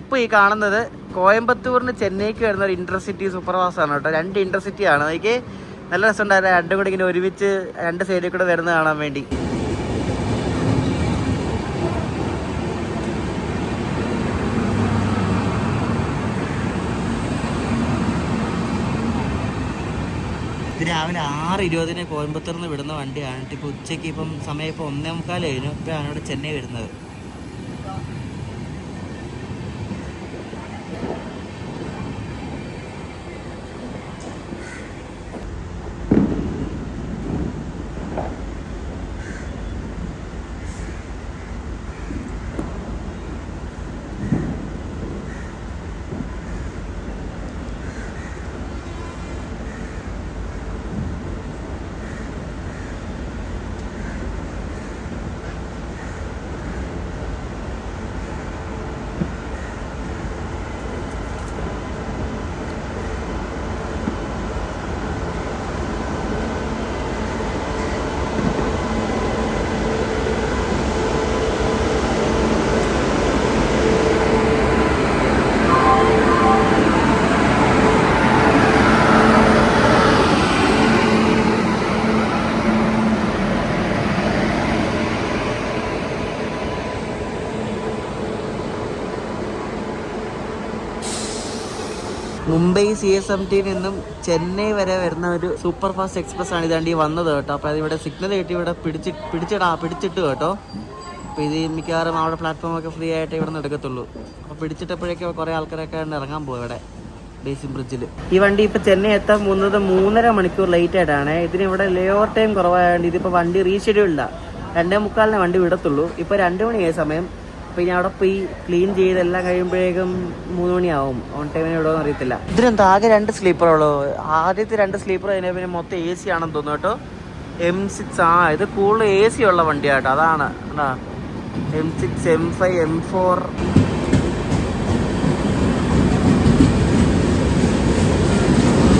ഇപ്പോൾ ഈ കാണുന്നത് കോയമ്പത്തൂരിന് ചെന്നൈക്ക് വരുന്ന ഒരു ഇന്റർസിറ്റി സൂപ്പർ ഫാസ്റ്റ് ആണ് കേട്ടോ. 2 ഇന്റർസിറ്റി ആണ്. എനിക്ക് നല്ല രസമുണ്ടായിരുന്നു, രണ്ടും കൂടി ഇങ്ങനെ ഒരുമിച്ച് 2 സൈഡിൽ കൂടെ വരുന്നത് കാണാൻ വേണ്ടി. ഇത് രാവിലെ 6:20 കോയമ്പത്തൂരിൽ നിന്ന് വിടുന്ന വണ്ടിയാണ്. ഇപ്പോൾ ഉച്ചയ്ക്ക് സമയം 1:45 കഴിഞ്ഞു. ഇപ്പോഴാണ് ഇവിടെ ചെന്നൈ വരുന്നത്. മുംബൈ CSMT നിന്നും ചെന്നൈ വരെ വരുന്ന ഒരു സൂപ്പർ ഫാസ്റ്റ് എക്സ്പ്രസ് ആണ് ഇതാണ്ടി വന്നത് കേട്ടോ. അപ്പോൾ അതിവിടെ സിഗ്നൽ കിട്ടി, ഇവിടെ പിടിച്ചിട്ട് കേട്ടോ. അപ്പോൾ ഇത് മിക്കവാറും അവിടെ പ്ലാറ്റ്ഫോമൊക്കെ ഫ്രീ ആയിട്ട് ഇവിടെ നിന്ന് എടുക്കത്തുള്ളൂ. അപ്പോൾ പിടിച്ചിട്ടപ്പോഴേക്കും കുറേ ആൾക്കാരൊക്കെ ഇറങ്ങാൻ പോകും ഇവിടെ ബേസിൻ ബ്രിഡ്ജിൽ. ഈ വണ്ടി ഇപ്പോൾ ചെന്നൈ എത്താൻ പോകുന്നത് 3.5 മണിക്കൂർ ലേറ്റ് ആയിട്ടാണ്. ഇതിന് ഇവിടെ ലേ ഓവർ ടൈം കുറവായതുകൊണ്ട് ഇതിപ്പോൾ വണ്ടി റീഷെഡ്യൂൾഡാ. 2:45 വണ്ടി വിടത്തുള്ളൂ. ഇപ്പോൾ 2 മണിയായ സമയം. അപ്പോൾ ഇനി അവിടെ പോയി ക്ലീൻ ചെയ്തെല്ലാം കഴിയുമ്പോഴേക്കും 3 മണിയാവും. ഓൺ ടൈമിന് വിടുമെന്ന് അറിയത്തില്ല. ഇതിനെന്താ ആകെ 2 സ്ലീപ്പറുള്ളൂ. ആദ്യത്തെ 2 സ്ലീപ്പർ കഴിഞ്ഞാൽ പിന്നെ മൊത്തം AC ആണെന്ന് തോന്നുന്നു കേട്ടോ. M6 ഇത് കൂടുതൽ AC ഉള്ള വണ്ടിയാട്ടോ. അതാണ് M6, M5, M4.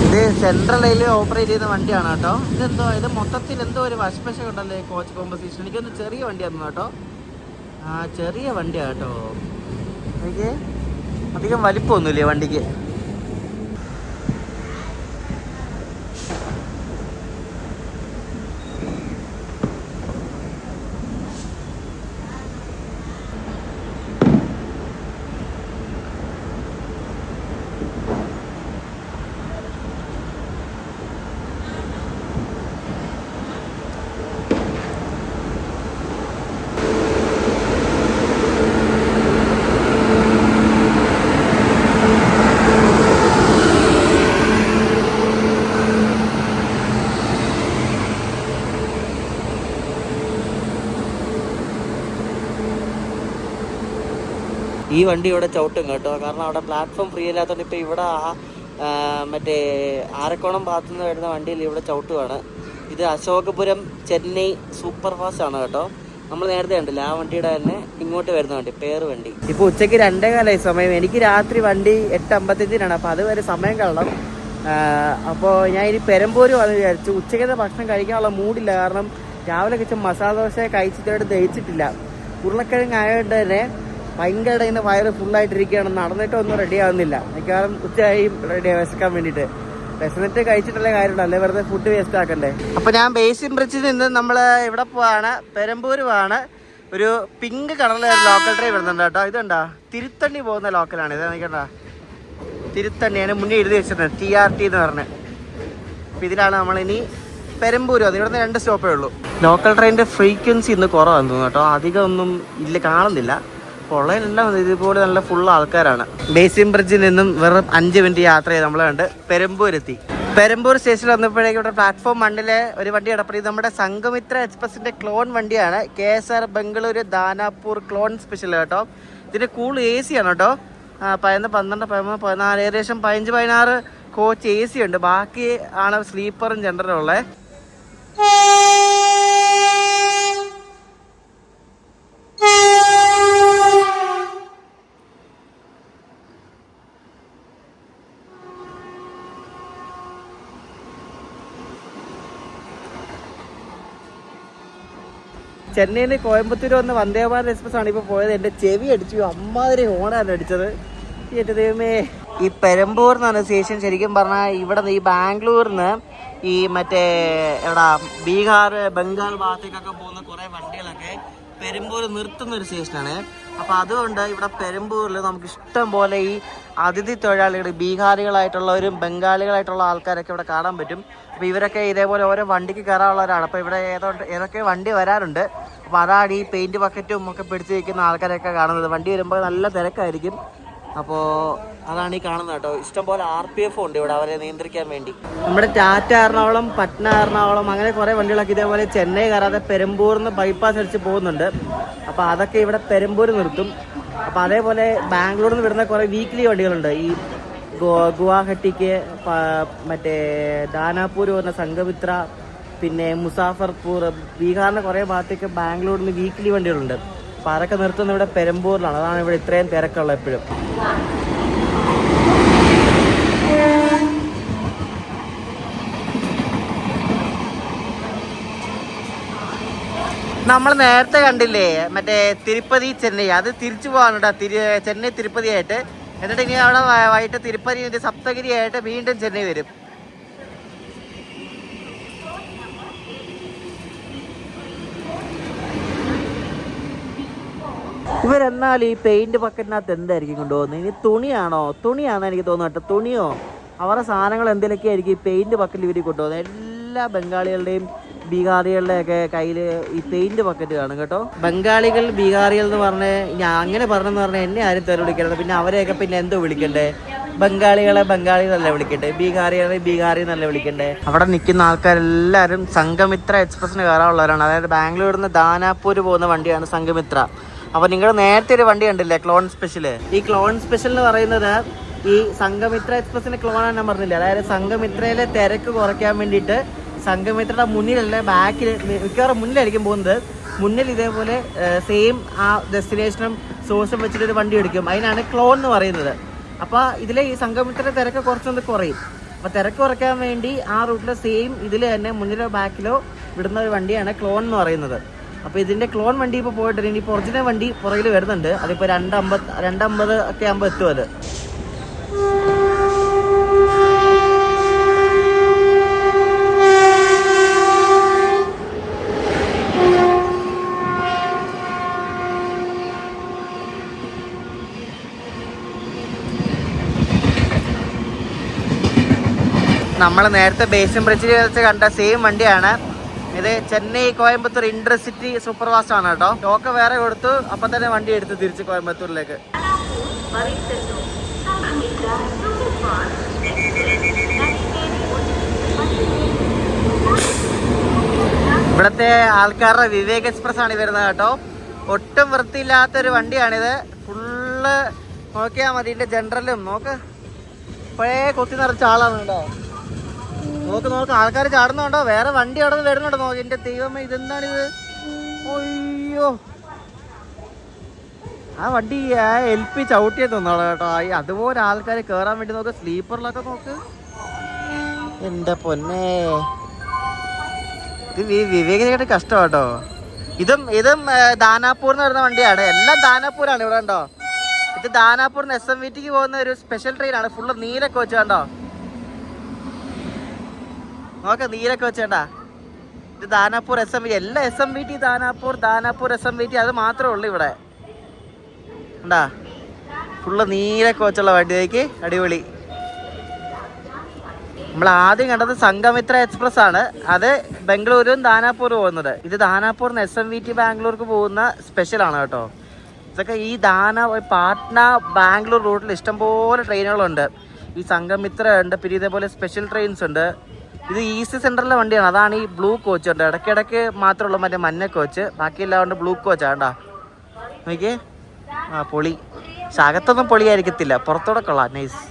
ഇത് സെൻട്രൽ റെയിൽവേ ഓപ്പറേറ്റ് ചെയ്യുന്ന വണ്ടിയാണ് കേട്ടോ. ഇത് മൊത്തത്തിൽ എന്തോ ഒരു വശപശ ഉണ്ടല്ലേ കോച്ച് കോമ്പസിഷൻ. എനിക്കൊന്ന് ചെറിയ വണ്ടിയായിരുന്നു കേട്ടോ. ചെറിയ വണ്ടിയാണ് കേട്ടോ. എനിക്ക് അധികം വലിപ്പമൊന്നുമില്ല വണ്ടിക്ക്. ഈ വണ്ടി ഇവിടെ ചവിട്ടും കേട്ടോ. കാരണം അവിടെ പ്ലാറ്റ്ഫോം ഫ്രീ അല്ലാത്തതുകൊണ്ട് ഇപ്പോൾ ഇവിടെ മറ്റേ ആരക്കോണം ഭാഗത്തു നിന്ന് വരുന്ന വണ്ടിയിൽ ഇവിടെ ചവിട്ടുവാണ്. ഇത് അശോകപുരം ചെന്നൈ സൂപ്പർ ഫാസ്റ്റ് ആണ് കേട്ടോ. നമ്മൾ നേരത്തെ കണ്ടില്ല ആ വണ്ടിയുടെ തന്നെ ഇങ്ങോട്ട് വരുന്ന വണ്ടി, പേര് വണ്ടി. ഇപ്പോൾ ഉച്ചയ്ക്ക് 2:15 സമയം. എനിക്ക് രാത്രി വണ്ടി 8:55 അപ്പോൾ അതുവരെ സമയം കളണം. അപ്പോൾ ഞാൻ ഇനി പെരമ്പൂര് വന്ന് വിചാരിച്ചു. ഉച്ചയ്ക്കത്തെ ഭക്ഷണം കഴിക്കാനുള്ള മൂഡില്ല, കാരണം രാവിലെ കഴിച്ച മസാല ദോശ കഴിച്ചിട്ട് ദഹിച്ചിട്ടില്ല. ഉരുളക്കിഴങ്ങ് ആയതുകൊണ്ട് തന്നെ ഭയങ്കര ഇങ്ങനെ വയറ് ഫുള്ളായിട്ടിരിക്കുകയാണ്. നടന്നിട്ടൊന്നും റെഡി ആവുന്നില്ല. മിക്കവാറും ഉച്ചയായി റെഡി വിശക്കാൻ വേണ്ടിയിട്ട്. വിശന്നിട്ട് കഴിച്ചിട്ടുള്ള കാര്യമുണ്ട്, അല്ലെ വെറുതെ ഫുഡ് വേസ്റ്റ് ആക്കണ്ടേ. അപ്പോൾ ഞാൻ ബേസിൻ ബ്രിഡ്ജിൽ നിന്ന് നമ്മൾ ഇവിടെ പോവാണ്, പെരമ്പൂർ പോവാണ്. ഒരു പിങ്ക് കളറിൽ ലോക്കൽ ട്രെയിൻ വരുന്നുണ്ട് കേട്ടോ. ഇതുണ്ടോ, തിരുത്തണ്ണി പോകുന്ന ലോക്കലാണ് ഇത്. നോക്കണ്ട, തിരുത്തണ്ണി. അതിന് മുന്നേ എഴുതി വെച്ചിട്ടുണ്ട് TRT എന്ന് പറഞ്ഞ്. അപ്പോൾ ഇതിലാണ് നമ്മളിനി പെരമ്പൂർ വന്നത്. ഇവിടുന്ന് 2 സ്റ്റോപ്പേ ഉള്ളൂ. ലോക്കൽ ട്രെയിനിൻ്റെ ഫ്രീക്വൻസി ഇന്ന് കുറവാണെന്ന് തോന്നുന്നു കേട്ടോ. അധികം ഒന്നും ഇല്ല, കാണുന്നില്ല. അപ്പോൾ ഉള്ളതിലെല്ലാം ഇതുപോലെ നല്ല ഫുൾ ആൾക്കാരാണ്. ബേസിൻ ബ്രിഡ്ജിൽ നിന്നും വെറും 5 മിനിറ്റ് യാത്ര ചെയ്ത് നമ്മൾ കണ്ട് പെരമ്പൂരെത്തി. പെരമ്പൂർ സ്റ്റേഷനിൽ വന്നപ്പോഴേക്കും ഇവിടെ പ്ലാറ്റ്ഫോം 1 ഒരു വണ്ടി കിടപ്പുണ്ട്. ഇത് നമ്മുടെ സംഘമിത്ര എക്സ്പ്രസിൻ്റെ ക്ലോൺ വണ്ടിയാണ്. KSR Bengaluru Danapur clone special കേട്ടോ. ഇതിൻ്റെ കൂൾ AC ആണ് കേട്ടോ. 11, 12, 13, 14 ഏകദേശം 15, 16 കോച്ച് AC ഉണ്ട്. ബാക്കി ആണ് സ്ലീപ്പറും ജനറലും ഉള്ളത്. ചെന്നൈയിൽ നിന്ന് കോയമ്പത്തൂർ വന്ന് വന്ദേ ഭാരത് എക്സ്പ്രസ് ആണ് ഇപ്പോൾ പോയത്. എൻ്റെ ചെവി അടിച്ചു, അമ്മാതിരി ഹോണാണ് അടിച്ചത്. എൻ്റെ ദൈവമേ. ഈ പെരമ്പൂർ എന്ന് പറഞ്ഞ സ്റ്റേഷൻ ശരിക്കും പറഞ്ഞാൽ ഇവിടെ ഈ ബാംഗ്ലൂരിൽ നിന്ന് ഈ മറ്റേ എവിടെ ബീഹാർ ബംഗാൾ ഭാഗത്തേക്കൊക്കെ പോകുന്ന കുറേ വണ്ടികളൊക്കെ പെരമ്പൂർ നിർത്തുന്നൊരു സ്റ്റേഷനാണ്. അപ്പോൾ അതുകൊണ്ട് ഇവിടെ പെരമ്പൂരിൽ നമുക്ക് ഇഷ്ടം പോലെ ഈ അതിഥി തൊഴിലാളികൾ, ബീഹാറികളായിട്ടുള്ളവരും ബംഗാളികളായിട്ടുള്ള ആൾക്കാരൊക്കെ ഇവിടെ കാണാൻ പറ്റും. അപ്പോൾ ഇവരൊക്കെ ഇതേപോലെ ഓരോ വണ്ടിക്ക് കയറാനുള്ളവരാണ്. അപ്പോൾ ഇവിടെ ഏതൊക്കെ വണ്ടി വരാറുണ്ട്. അപ്പോൾ അതാണ് ഈ പെയിൻറ്റ് ബക്കറ്റും ഒക്കെ പിടിച്ച് വയ്ക്കുന്ന ആൾക്കാരൊക്കെ കാണുന്നത്. വണ്ടി വരുമ്പോൾ നല്ല തിരക്കായിരിക്കും. അപ്പോൾ അതാണ് ഈ കാണുന്നത് കേട്ടോ. ഇഷ്ടംപോലെ RPF ഉണ്ട് ഇവിടെ അവരെ നിയന്ത്രിക്കാൻ വേണ്ടി. നമ്മുടെ ടാറ്റ എറണാകുളം, പട്ന എറണാകുളം അങ്ങനെ കുറേ വണ്ടികളൊക്കെ ഇതേപോലെ ചെന്നൈ കയറാതെ പെരമ്പൂരിൽ നിന്ന് ബൈപ്പാസ് അടിച്ച് പോകുന്നുണ്ട്. അപ്പോൾ അതൊക്കെ ഇവിടെ പെരമ്പൂർ നിർത്തും. അപ്പോൾ അതേപോലെ ബാംഗ്ലൂരിൽ നിന്ന് വരുന്ന കുറേ വീക്ക്ലി വണ്ടികളുണ്ട്. ഈ ഗുവാഹട്ടിക്ക് മറ്റേ ദാനാപൂർ പറഞ്ഞ സംഘമിത്ര, പിന്നെ മുസാഫർപൂർ, ബീഹാറിൻ്റെ കുറേ ഭാഗത്തേക്ക് ബാംഗ്ലൂരിൽ നിന്ന് വീക്ക്ലി വണ്ടികളുണ്ട്. അപ്പോൾ അതൊക്കെ നിർത്തുന്നത് ഇവിടെ പെരമ്പൂരിലാണ്. അതാണ് ഇവിടെ ഇത്രയും തിരക്കുള്ളത് എപ്പോഴും. നമ്മൾ നേരത്തെ കണ്ടില്ലേ മറ്റേ തിരുപ്പതി ചെന്നൈ, അത് തിരിച്ചു പോകാണ് കേട്ടോ. ചെന്നൈ തിരുപ്പതി ആയിട്ട്. എന്നിട്ട് ഇനി അവിടെ വൈകിട്ട് തിരുപ്പതി സപ്തഗിരി ആയിട്ട് വീണ്ടും ചെന്നൈ വരും. ഇവരെന്നാൽ ഈ പെയിന്റ് ബക്കറ്റിനകത്ത് എന്തായിരിക്കും കൊണ്ടുപോകുന്നത്? ഇനി തുണിയാണോ എനിക്ക് തോന്നുന്നു കേട്ടോ. തുണിയോ അവരുടെ സാധനങ്ങൾ എന്തെങ്കിലുമൊക്കെ ആയിരിക്കും ഈ പെയിന്റ് ബക്കറ്റിൽ ഇവർ കൊണ്ടുപോകുന്നത്. എല്ലാ ബംഗാളികളുടെയും ബീഹാറികളുടെയൊക്കെ കയ്യിൽ ഈ പെയിന്റ് ബക്കറ്റ് കാണും കേട്ടോ. ബംഗാളികൾ ബീഹാറികൾ എന്ന് പറഞ്ഞ് ഞാൻ അങ്ങനെ പറഞ്ഞെന്ന് പറഞ്ഞാൽ എന്നെ ആരും തെറി വിളിക്കരുത്. പിന്നെ അവരെയൊക്കെ പിന്നെ എന്തോ വിളിക്കണ്ടേ? ബംഗാളികളെ ബംഗാളി എന്നല്ല വിളിക്കണ്ടേ, ബീഹാറികളെ ബീഹാറി എന്നല്ല വിളിക്കണ്ടേ? അവിടെ നിൽക്കുന്ന ആൾക്കാരെല്ലാവരും സംഘമിത്ര എക്സ്പ്രസിന് കയറാനുള്ളവരാണ്. അതായത് ബാംഗ്ലൂരിൽ നിന്ന് ദാനാപൂർ പോകുന്ന വണ്ടിയാണ് സംഘമിത്ര. അപ്പോൾ നിങ്ങൾ നേരത്തെ ഒരു വണ്ടി കണ്ടില്ലേ, ക്ലോൺ സ്പെഷ്യൽ. ഈ ക്ലോൺ സ്പെഷ്യൽ എന്ന് പറയുന്നത് ഈ സംഘമിത്ര എക്സ്പ്രസിന്റെ ക്ലോണാണ് ഞാൻ പറഞ്ഞില്ലേ. അതായത് സംഘമിത്രയിലെ തിരക്ക് കുറയ്ക്കാൻ വേണ്ടിയിട്ട് സംഘമിത്രയുടെ മുന്നിലല്ല ബാക്കിൽ, മിക്കവാറും മുന്നിലായിരിക്കും പോകുന്നത്. മുന്നിൽ ഇതേപോലെ സെയിം ആ ഡെസ്റ്റിനേഷനും സോഴ്സും വെച്ചിട്ടൊരു വണ്ടി എടുക്കും. അതിനാണ് ക്ലോൺ എന്ന് പറയുന്നത്. അപ്പോൾ ഇതിലെ ഈ സംഘമിത്ര തിരക്ക് കുറച്ചൊന്ന് കുറയും. അപ്പോൾ തിരക്ക് കുറയ്ക്കാൻ വേണ്ടി ആ റൂട്ടിലെ സെയിം ഇതിൽ തന്നെ മുന്നിലോ ബാക്കിലോ വിടുന്ന ഒരു വണ്ടിയാണ് ക്ലോൺ എന്ന് പറയുന്നത്. അപ്പോൾ ഇതിൻ്റെ ക്ലോൺ വണ്ടി ഇപ്പോൾ പോയിട്ടുണ്ട്. ഇനിയിപ്പോൾ ഒറിജിനൽ വണ്ടി പുറകിൽ വരുന്നുണ്ട്. അതിപ്പോൾ 2:50 ഒക്കെ ആകുമ്പോൾ എത്തും അത്. നമ്മൾ നേരത്തെ ബേസിൻ ബ്രിഡ്ജിൽ വെച്ച് കണ്ട സെയിം വണ്ടിയാണ് ഇത്. Chennai Coimbatore intercity super fast ആണ് കേട്ടോ. ടോക്ക് വേറെ കൊടുത്തു, അപ്പം തന്നെ വണ്ടി എടുത്ത് തിരിച്ച് കോയമ്പത്തൂരിലേക്ക്. ഇവിടുത്തെ ആൾക്കാരുടെ വിവേക് എക്സ്പ്രസ് ആണ് വരുന്നത് കേട്ടോ. ഒട്ടും വൃത്തിയില്ലാത്തൊരു വണ്ടിയാണിത്. ഫുള്ള് നോക്കിയാൽ മതി. ഇതിൻ്റെ ജനറലും നോക്ക്, ഇപ്പോഴേ കൊത്തി നിറച്ച ആളാണ് കേട്ടോ. നോക്ക് ആൾക്കാർ ചാടുന്നുണ്ടോ? വേറെ വണ്ടി അവിടെ നിന്ന് വരുന്നുണ്ടോ? നോക്കി. എൻ്റെ ദൈവമേ, ഇതെന്താണിത്? അയ്യോ, ആ വണ്ടി LP ചവിട്ടിയെ തോന്നാളെ കേട്ടോ. അതുപോലെ ആൾക്കാർ കയറാൻ വേണ്ടി നോക്ക്. സ്ലീപ്പറിലൊക്കെ നോക്ക്. എന്റെ പൊന്നെ, ഇത് വിവേകിനായിട്ട് കഷ്ടം കേട്ടോ. ഇതും ദാനാപൂർന്ന് വരുന്ന വണ്ടിയാണ്. എല്ലാം ദാനാപൂരാണ്. ഇവിടെ ഉണ്ടോ, ഇത് ദാനാപൂർന്ന് SMVTക്ക് പോകുന്ന ഒരു സ്പെഷ്യൽ ട്രെയിനാണ്. ഫുള്ള് നീലൊക്കെ വെച്ച് കണ്ടോ, നോക്ക നീലൊക്കെ വെച്ചേട്ടാ. ഇത് ദാനാപൂർ SMVT. എല്ലാ SMVT ദാനാപൂർ SMVT അത് മാത്രമേ ഉള്ളൂ ഇവിടെ. ഉണ്ടാ, ഫുള്ള് നീലൊക്കെ വെച്ചുള്ള വണ്ടിയേക്ക് അടിപൊളി. നമ്മൾ ആദ്യം കണ്ടത് സംഘമിത്ര എക്സ്പ്രസ് ആണ്. അത് ബംഗളൂരും ദാനാപൂർ പോകുന്നത്. ഇത് ദാനാപൂർന്ന് SMVT ബാംഗ്ലൂർക്ക് പോകുന്ന സ്പെഷ്യലാണ് കേട്ടോ. ഇതൊക്കെ ഈ പാട്ന ബാംഗ്ലൂർ റൂട്ടിൽ ഇഷ്ടംപോലെ ട്രെയിനുകളുണ്ട്. ഈ സംഘമിത്ര ഉണ്ട്, പിന്നെ ഇതേപോലെ സ്പെഷ്യൽ ട്രെയിൻസ് ഉണ്ട്. ഇത് ഈസ്റ്റ് സെൻട്രലിലെ വണ്ടിയാണ്. അതാണ് ഈ ബ്ലൂ കോച്ച് ഉണ്ട്. ഇടയ്ക്കിടയ്ക്ക് മാത്രമുള്ള മറ്റേ മഞ്ഞ കോച്ച്, ബാക്കിയെല്ലാം കൊണ്ട് ബ്ലൂ കോച്ചാണ് കേട്ടോ. നോക്കിയേ, ആ പൊളി. പക്ഷെ അകത്തൊന്നും പൊളിയായിരിക്കത്തില്ല, പുറത്തോടെ കൊള്ളാം. നൈസ്.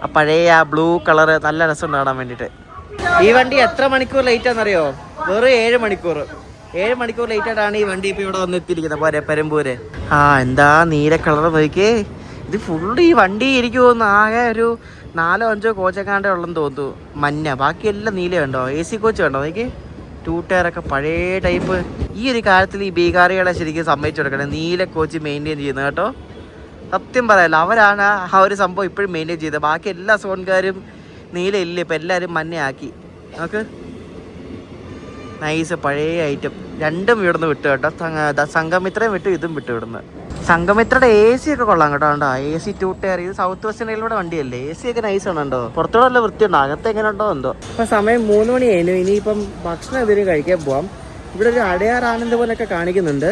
ആ പഴയ ആ ബ്ലൂ കളറ് നല്ല രസം കാണാൻ വേണ്ടിയിട്ട്. ഈ വണ്ടി എത്ര മണിക്കൂർ ലേറ്റ് ആണെന്നറിയോ? വെറും 7 മണിക്കൂർ. 7 മണിക്കൂർ ലേറ്റ് ആയിട്ടാണ് ഈ വണ്ടി ഇപ്പൊ ഇവിടെ വന്ന് എത്തിയിരിക്കുന്നത്. പോരെ പെരമ്പൂര്. ആ എന്താ നീല കളർ നോക്കിയേ. ഇത് ഫുള്ള് ഈ വണ്ടി എനിക്ക് തോന്നുന്നു ആകെ ഒരു 4-5 കോച്ചൊക്കെ ഉള്ളെന്ന് തോന്നുന്നു മഞ്ഞ. ബാക്കിയെല്ലാം നീല കണ്ടോ. AC കോച്ച് കണ്ടോ നോക്കി. 2 ടയറൊക്കെ പഴയ ടൈപ്പ്. ഈ ഒരു കാര്യത്തിൽ ഈ ബീഹാറികളെ ശരിക്കും സമ്മതിച്ചു കൊടുക്കണം. നീല കോച്ച് മെയിൻറ്റെയിൻ ചെയ്യുന്നത് കേട്ടോ. സത്യം പറയാമല്ലോ, അവരാണ് ആ ഒരു സംഭവം ഇപ്പോഴും മെയിൻറ്റെയിൻ ചെയ്തത്. ബാക്കി എല്ലാ സോൺകാരും നീല ഇല്ല, ഇപ്പം എല്ലാവരും മഞ്ഞയാക്കി. നമുക്ക് നൈസ് പഴയ ഐറ്റം. രണ്ടും ഇവിടുന്ന് വിട്ടു കേട്ടോ. സംഘമിത്രയും വിട്ടു, ഇതും വിട്ടു ഇവിടുന്ന്. സംഘമിത്രയുടെ AC ഒക്കെ കൊള്ളാം കേട്ടോ. ഉണ്ടോ AC 2 ടയർ. ഇത് സൗത്ത് വെസ്റ്റേൺ റെയിൽവേയുടെ വണ്ടിയല്ലേ. AC ഒക്കെ നൈസ് ആണോ. പുറത്തോടെ നല്ല വൃത്തിയുണ്ടോ, അകത്ത് എങ്ങനെ ഉണ്ടോ എന്തോ. ഇപ്പൊ സമയം 3 മണിയായിരുന്നു. ഇനിയിപ്പം ഭക്ഷണം എന്തെങ്കിലും കഴിക്കാൻ പോവാം. ഇവിടെ ഒരു അടയാർ ആനന്ദ് പോലൊക്കെ കാണിക്കുന്നുണ്ട്.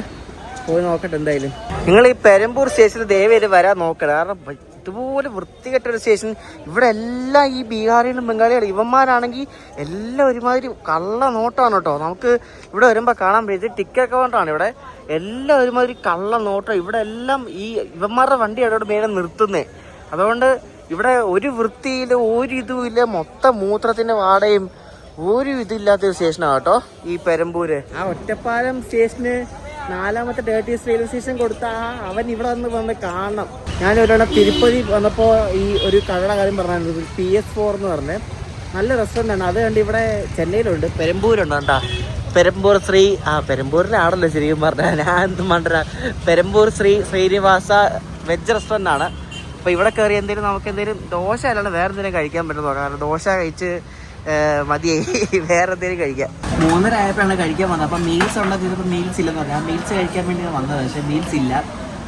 പോയി നോക്കട്ടെ എന്തായാലും. നിങ്ങൾ ഈ പെരമ്പൂർ സ്റ്റേഷനിൽ ദയവേര് വരാൻ നോക്കണം. കാരണം ഇതുപോലെ വൃത്തികെട്ടൊരു സ്റ്റേഷൻ. ഇവിടെ എല്ലാം ഈ ബീഹാറികളും ബംഗാളികളും ഇവന്മാരാണെങ്കിൽ എല്ലാം ഒരുമാതിരി കള്ള നോട്ടമാണ് കേട്ടോ. നമുക്ക് ഇവിടെ വരുമ്പോൾ കാണാൻ പറ്റും. ടിക്കറ്റ് കൗണ്ടറാണ് ഇവിടെ. എല്ലാം ഒരുമാതിരി കള്ള നോട്ടം. ഇവിടെ എല്ലാം ഈ ഇവന്മാരുടെ വണ്ടി അവിടെ മേലെ നിർത്തുന്നേ. അതുകൊണ്ട് ഇവിടെ ഒരു വൃത്തിയില്ല, ഒരു ഇതുമില്ല. മൊത്തം മൂത്രത്തിൻ്റെ വാടയും ഒരു ഇതില്ലാത്തൊരു സ്റ്റേഷനാണ് കേട്ടോ ഈ പെരമ്പൂര്. ആ ഒറ്റപ്പാലം സ്റ്റേഷന് 4ാമത്തെ ഡേർട്ടിയസ്റ്റ് റെയിൽവേ സ്റ്റേഷൻ കൊടുത്ത അവൻ ഇവിടെ വന്ന് കാണണം. ഞാൻ ഒരെണ്ണം തിരുപ്പതി വന്നപ്പോൾ ഈ ഒരു കടയുടെ കാര്യം പറഞ്ഞായിരുന്നു. PS4 എന്ന് പറഞ്ഞ് നല്ല റെസ്റ്റോറൻ്റാണ്. അത് കണ്ട് ഇവിടെ ചെന്നൈയിലുണ്ട്, പെരമ്പൂരുണ്ട് കേട്ടോ. പെരമ്പൂർ പെരമ്പൂരിൻ്റെ ആടല്ലോ ശരിക്കും പറഞ്ഞാൽ. ഞാൻ എന്തും പറഞ്ഞ പെരമ്പൂർ ശ്രീനിവാസ വെജ് റെസ്റ്റോറൻ്റ് ആണ്. അപ്പോൾ ഇവിടെ കയറി എന്തെങ്കിലും നമുക്ക് എന്തെങ്കിലും ദോശ അല്ലാണ്ട് വേറെ എന്തെങ്കിലും കഴിക്കാൻ പറ്റുമോ? കാരണം ദോശ കഴിച്ച് മതിയായി, വേറെ എന്തെങ്കിലും കഴിക്കാം. 3:30 ആയപ്പോഴാണ് കഴിക്കാൻ വന്നത്. അപ്പം മീൽസ് ഉണ്ടെങ്കിൽ ചിലപ്പോൾ മീൽസ് ഇല്ലെന്ന് പറഞ്ഞാൽ മീൽസ് കഴിക്കാൻ വേണ്ടി വന്നത്. പക്ഷേ മീൽസ് ഇല്ല.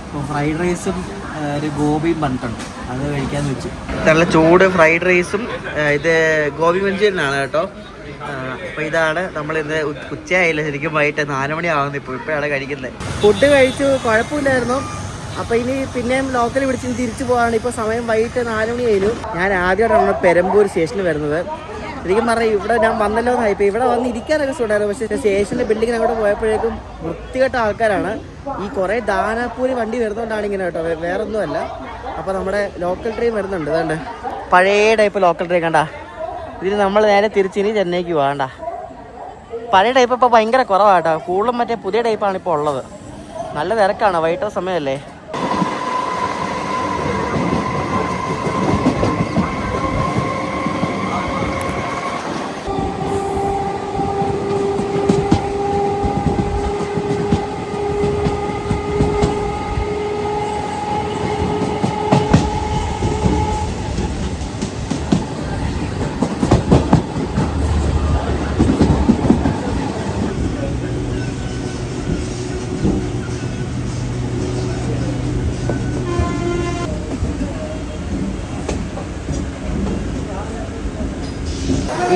അപ്പോൾ ഫ്രൈഡ് റൈസും ഒരു ഗോപിയും പറഞ്ഞിട്ടുണ്ട്, അത് കഴിക്കാമെന്ന് വെച്ചു. നല്ല ചൂട് ഫ്രൈഡ് റൈസും ഇത് ഗോപി മഞ്ചൂരിയനാണ് കേട്ടോ. അപ്പോൾ ഇതാണ് നമ്മളിന്ന് ഉച്ചയായില്ല, ശരിക്കും വൈകിട്ട് 4 മണി ആവുന്നു. ഇപ്പോഴാണ് കഴിക്കുന്നത്. ഫുഡ് കഴിച്ചു, കുഴപ്പമില്ലായിരുന്നു. അപ്പോൾ ഇനി പിന്നെയും ലോക്കൽ പിടിച്ച് തിരിച്ചു പോകാണ്. ഇപ്പോൾ സമയം വൈകിട്ട് 4 മണി ആയിരുന്നു. ഞാൻ ആദ്യമായിട്ടാണ് പെരമ്പൂർ സ്റ്റേഷനിൽ വരുന്നത്. ശരിക്കും പറഞ്ഞാൽ ഇവിടെ ഞാൻ വന്നല്ലോ എന്നായി. ഇപ്പോൾ ഇവിടെ വന്ന് ഇരിക്കാനൊക്കെ സുഖമായിരുന്നു. പക്ഷേ സ്റ്റേഷൻ്റെ ബിൽഡിങ്ങിന് അങ്ങോട്ട് പോയപ്പോഴേക്കും വൃത്തികെട്ട ആൾക്കാരാണ്. ഈ കുറേ ദാനാപൂരി വണ്ടി വരുന്നതുകൊണ്ടാണ് ഇങ്ങനെ കേട്ടോ, വേറെ ഒന്നുമല്ല. അപ്പോൾ നമ്മുടെ ലോക്കൽ ട്രെയിൻ വരുന്നുണ്ട്. അതുകൊണ്ട് പഴയ ടൈപ്പ് ലോക്കൽ ട്രെയിൻ കണ്ട. ഇതിന് നമ്മൾ നേരെ തിരിച്ചിനി ചെന്നൈക്ക് പോകണ്ട. പഴയ ടൈപ്പ് ഇപ്പോൾ ഭയങ്കര കുറവാട്ടോ. കൂടുതലും മറ്റേ പുതിയ ടൈപ്പാണ് ഇപ്പോൾ ഉള്ളത്. നല്ല തിരക്കാണ്, വൈകിട്ടോ സമയമല്ലേ.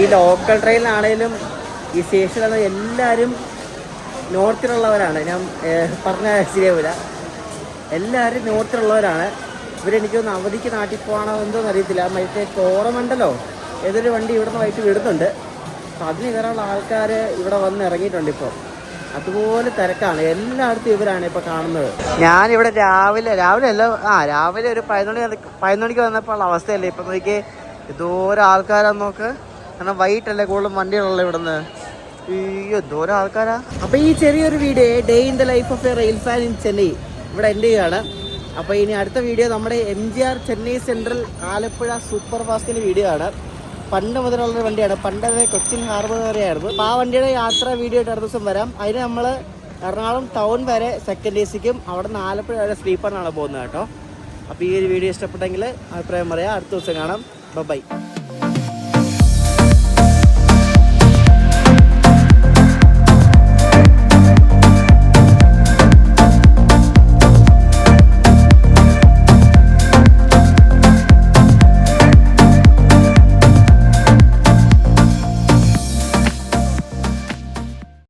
ഈ ലോക്കൽ ട്രെയിനിലാണേലും ഈ സ്റ്റേഷനിലുള്ള എല്ലാവരും നോർത്തിലുള്ളവരാണ്. ഞാൻ പറഞ്ഞാൽ ശരിയാവില്ല, എല്ലാവരും നോർത്തിലുള്ളവരാണ്. ഇവരെനിക്കൊന്ന് അവധിക്ക് നാട്ടിൽ പോകണോ എന്തോന്ന് അറിയത്തില്ല. മറ്റേ കോറമണ്ടലോ ഏതൊരു വണ്ടി ഇവിടെ നിന്ന് വൈകിട്ട് വിടുന്നുണ്ട്. അപ്പം അതിന് കയറാനുള്ള ആൾക്കാർ ഇവിടെ വന്ന് ഇറങ്ങിയിട്ടുണ്ട്. ഇപ്പോൾ അതുപോലെ തിരക്കാണ്. എല്ലായിടത്തും ഇവരാണ് ഇപ്പോൾ കാണുന്നത്. ഞാനിവിടെ രാവിലെ അല്ല രാവിലെ ഒരു 11 മണിക്ക് വന്നപ്പോൾ ഉള്ള അവസ്ഥയല്ലേ. ഇപ്പം നോക്കിയേ എന്തോരം ആൾക്കാരാന്ന് നോക്ക്. കാരണം വൈകിട്ടല്ലേ കൂടുതലും വണ്ടികളുള്ളത് ഇവിടുന്ന്. അയ്യോ എന്തോരം ആൾക്കാരാ. അപ്പൊ ഈ ചെറിയൊരു video day in the life of a rail fan in Chennai ഇവിടെ എൻ്റെ ചെയ്യാണ്. അപ്പോൾ ഇനി അടുത്ത വീഡിയോ നമ്മുടെ MGR Chennai central Alappuzha super ഫാസ്റ്റിൻ്റെ വീഡിയോ ആണ്. പണ്ട് മുതലുള്ളൊരു വണ്ടിയാണ്. പണ്ടത് കൊച്ചിൻ ഹാർബർ വരെയായിരുന്നു. അപ്പോൾ ആ വണ്ടിയുടെ യാത്ര വീഡിയോ ആയിട്ട് അടുത്ത ദിവസം വരാം. അതിന് നമ്മൾ എറണാകുളം ടൗൺ വരെ സെക്കൻഡ് AC-ക്കും അവിടെ നിന്ന് ആലപ്പുഴ വരെ സ്ലീപ്പറിനാണ് പോകുന്നത് കേട്ടോ. അപ്പോൾ ഈ ഒരു വീഡിയോ ഇഷ്ടപ്പെട്ടെങ്കിൽ അഭിപ്രായം പറയാം. അടുത്ത ദിവസം കാണാം. ബൈ.